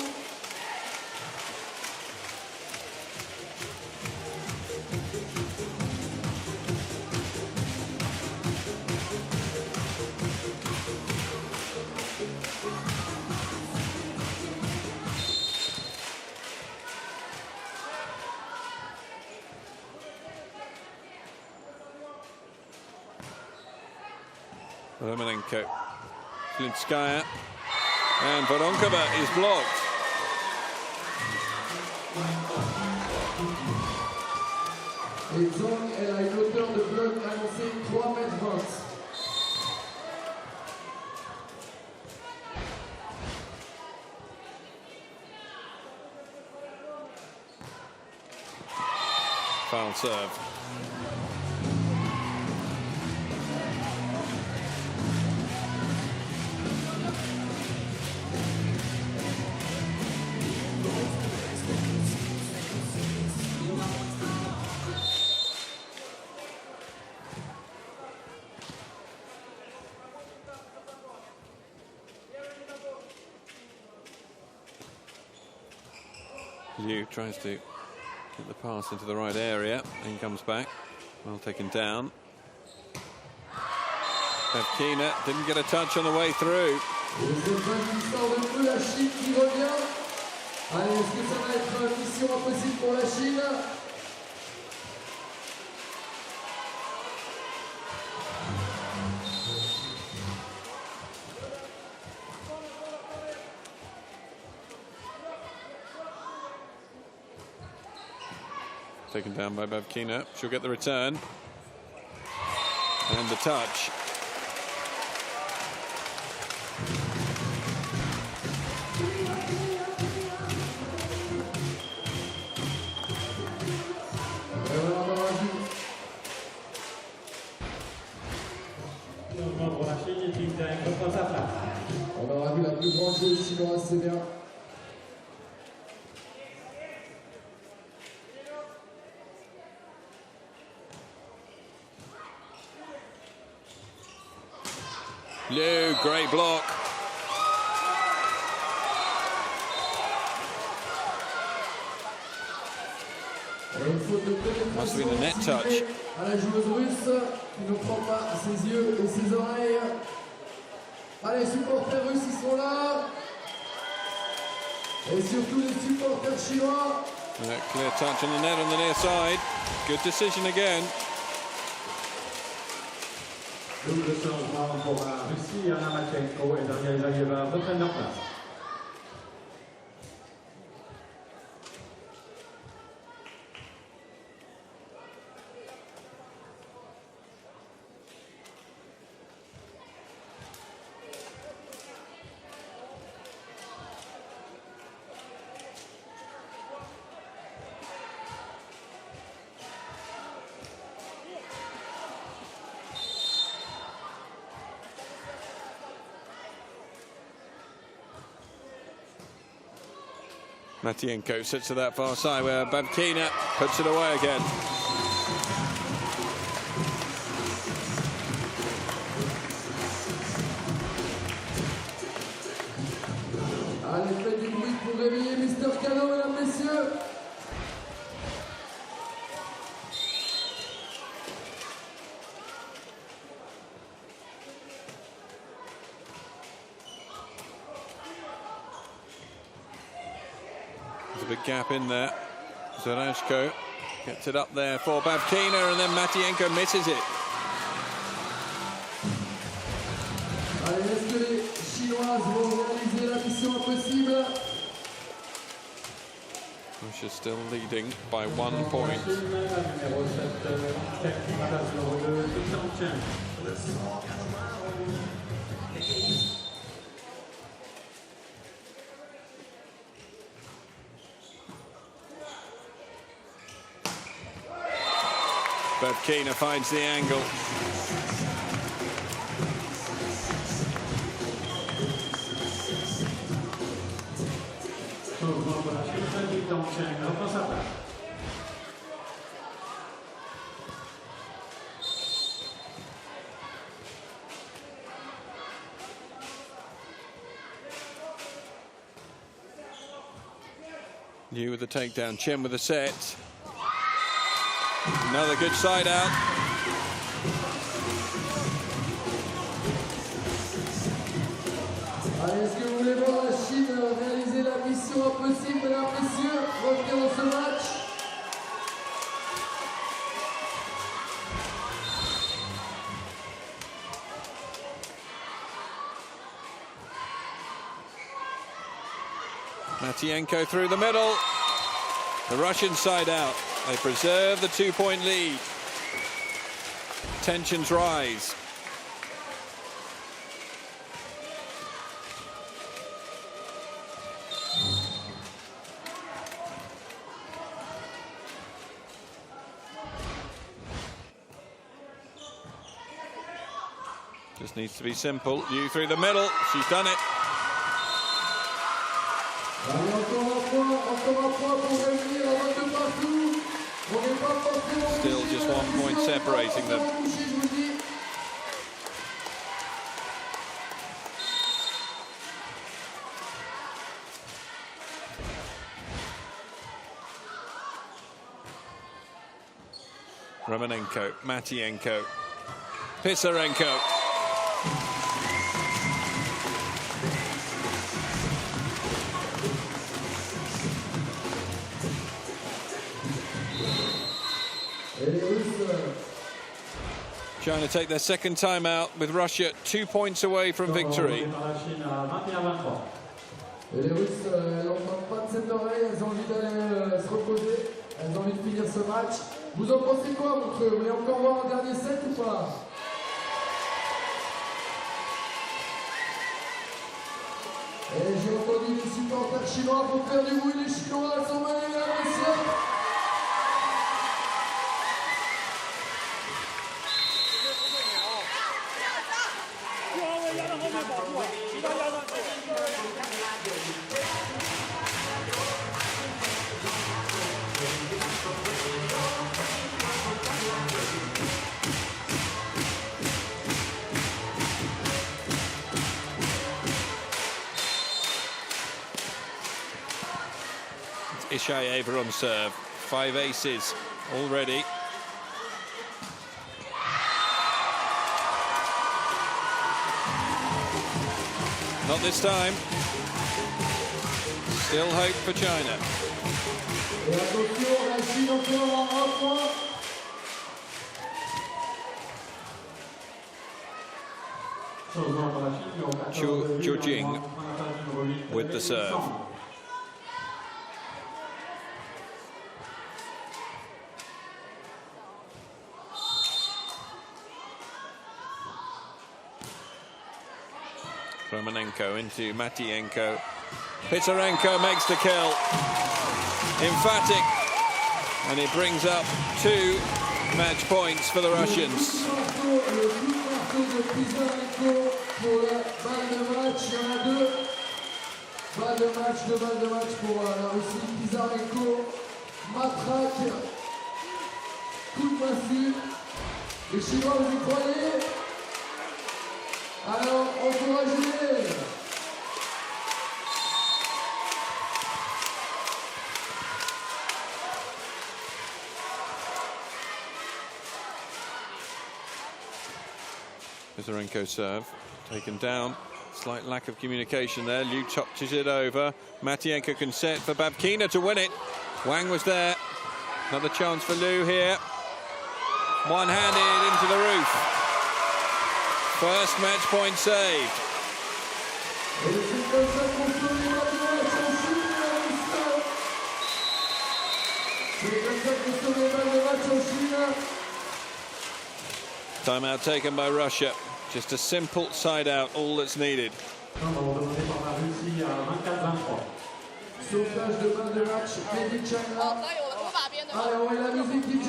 Romanenko, Flinskaya, and Voronkova is blocked. Et Zhang, elle a une hauteur de bloc annoncée 3,20 m. Foul serve. Liu tries to get the pass into the right area and comes back. Well taken down. Pavkina didn't get a touch on the way through. La Chine qui revient. Allez, est-ce que ça va être mission impossible pour la Chine? Taken down by Pavkina. She'll get the return. And the touch. Chinois, c'est bien. Liu, great block. Must have been a net touch. À la joueuse russe qui ne prend pas ses yeux et ses oreilles. Allez, supporters russes, ils sont là. Et surtout les supporters chinois. Clear touch on the net on the near side. Good decision again. Double changement pour la Russie. Anna Matchenko et Daria Zayeva reprennent leur place. Matienko sits to that far side where Babkina puts it away again. Allez, faites du bruit pour réveiller Mr. Cano, mesdames, messieurs. There's a big gap in there. Zarashko gets it up there for Babkina, and then Matienko misses it. Allez, est-ce que les Chinoises vont réaliser la mission impossible? Russia still leading by 1 point. Babkina finds the angle. Liu with the takedown, Chen with the set. Another good side out. Allez, est-ce que vous voulez voir la Chine réaliser la mission impossible, mesdames, messieurs, revenir dans ce match? Matienko through the middle. The Russian side out. They preserve the 2-point lead. Tensions rise. Just needs to be simple. Liu through the middle. She's done it. Allez, encore un point pour revenir à votre partout. On n'est pas forcément Still just 1 point separating them. Romanenko, Matienko, Pisarenko. Trying to take their second time out with Russia 2 points away from victory. Et les Russes, elles n'entendent pas de cette oreille, elles ont envie d'aller se reposer, elles ont envie de finir ce match. Vous en pensez quoi, montreux? Vous voulez encore voir un dernier set ou pas? Et j'ai entendu les supporters chinois pour faire du bruit, les Chinois sont menés, mesdames et messieurs. Ishayeva on serve. 5 aces already. Not this time. Still hope for China. Et attention, la Chine encore en 1 point. Chu Jing with the serve. Romanenko into Matienko. Pitarenko makes the kill. Emphatic. And it brings up 2 match points for the Russians. Balle de match pour la Russie. Pizarenko, matraque, coup de massue. Les Chinois, vous y croyez? Alors, encouragez-les. Pizarenko serve, taken down. Slight lack of communication there. Liu touches it over. Matienko can set for Babkina to win it. Wang was there. Another chance for Liu here. One-handed into the roof. First match point saved. Timeout taken by Russia. Just a simple side out, all that's needed. Sauvetage de balle de match, Mehdi Changla. Allez, on met la musique DJ.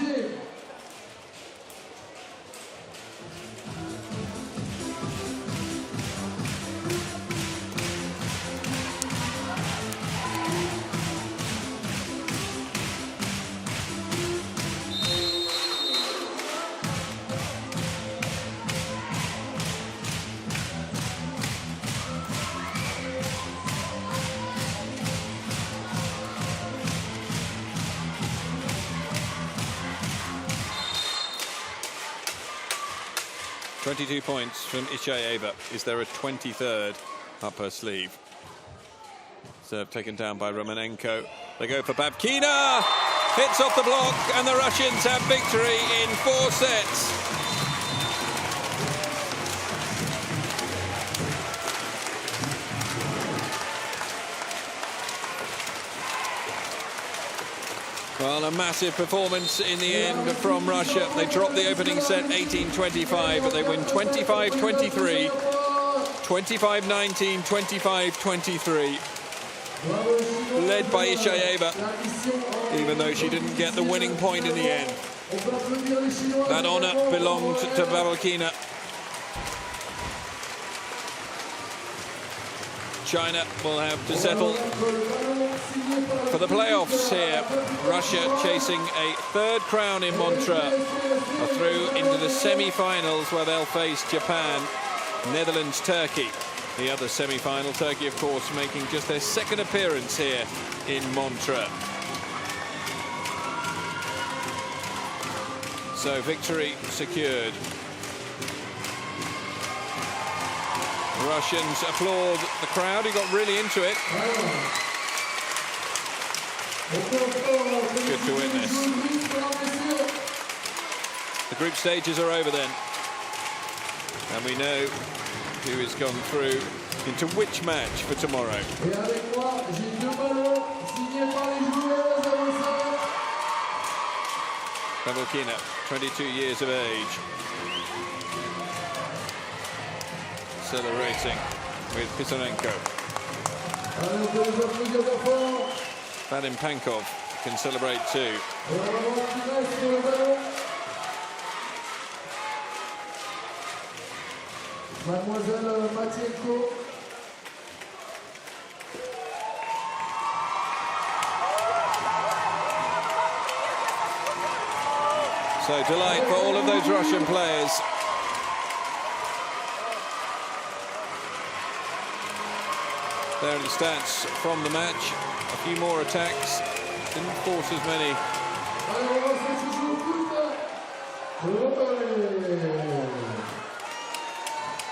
.22 points from Ishayeva. Is there a 23rd up her sleeve? Serve taken down by Romanenko. They go for Babkina. Hits off the block, and the Russians have victory in 4 sets. Well, a massive performance in the end from Russia. They dropped the opening set 18-25, but they win 25-23, 25-19, 25-23. Led by Ishayeva, even though she didn't get the winning point in the end. That honour belonged to Babkina. China will have to settle for the playoffs here. Russia chasing a 3rd crown in Montreux, are through into the semi-finals where they'll face Japan, Netherlands, Turkey. The other semi-final, Turkey, of course, making just their 2nd appearance here in Montreux. So victory secured. Russians applaud the crowd, who got really into it. Good to witness. The group stages are over then. And we know who has gone through into which match for tomorrow. Babkina, 22 years of age. Celebrating with Pitarenko. Vadim Pankov can celebrate too. Mademoiselle Matienko. So delight for all of those Russian players. There are the stats from the match. A few more attacks Didn't force as many. Allez, on va se jouer au foot.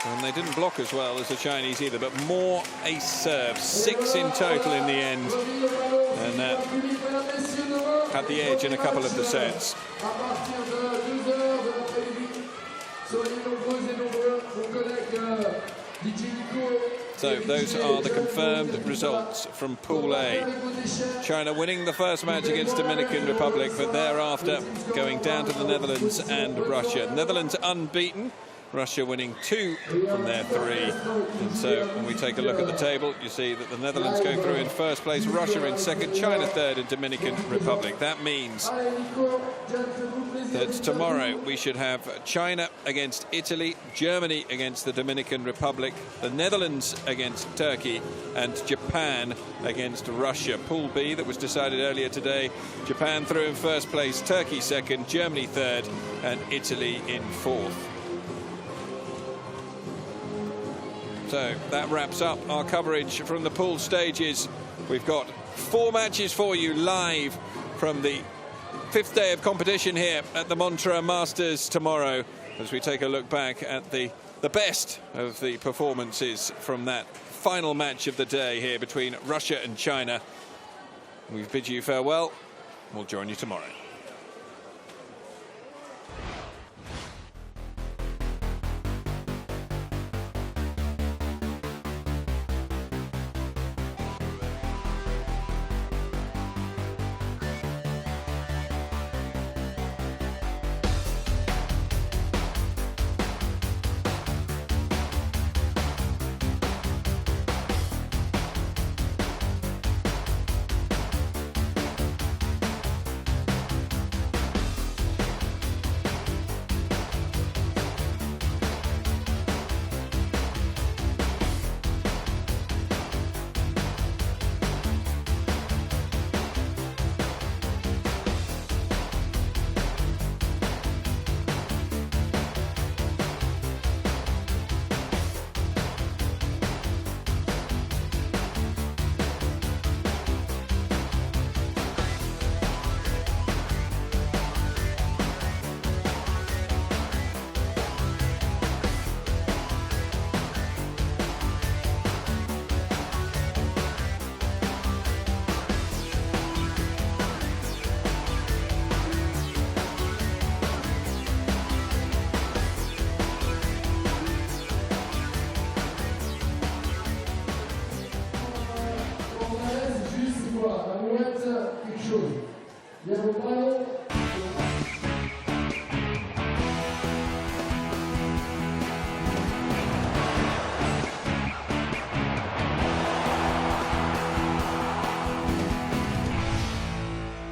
And they didn't block as well as the Chinese either, but more ace serves, 6 in total in the end. And had the edge in a couple of the sets. À partir de 2 heures de l'après-midi, soyez nombreux et nombreux, mon collègue DJ Nico. So those are the confirmed results from Pool A. China winning the first match against Dominican Republic, but thereafter going down to the Netherlands and Russia. Netherlands unbeaten, Russia winning 2 from their 3. And so when we take a look at the table, you see that the Netherlands go through in first place, Russia in second, China third, and Dominican Republic. That means that tomorrow we should have China against Italy, Germany against the Dominican Republic, the Netherlands against Turkey, and Japan against Russia. Pool B that was decided earlier today, Japan through in first place, Turkey second, Germany third, and Italy in fourth. So that wraps up our coverage from the pool stages. We've got 4 matches for you live from the 5th day of competition here at the Montreux Masters tomorrow, as we take a look back at the best of the performances from that final match of the day here between Russia and China. We bid you farewell. We'll join you tomorrow.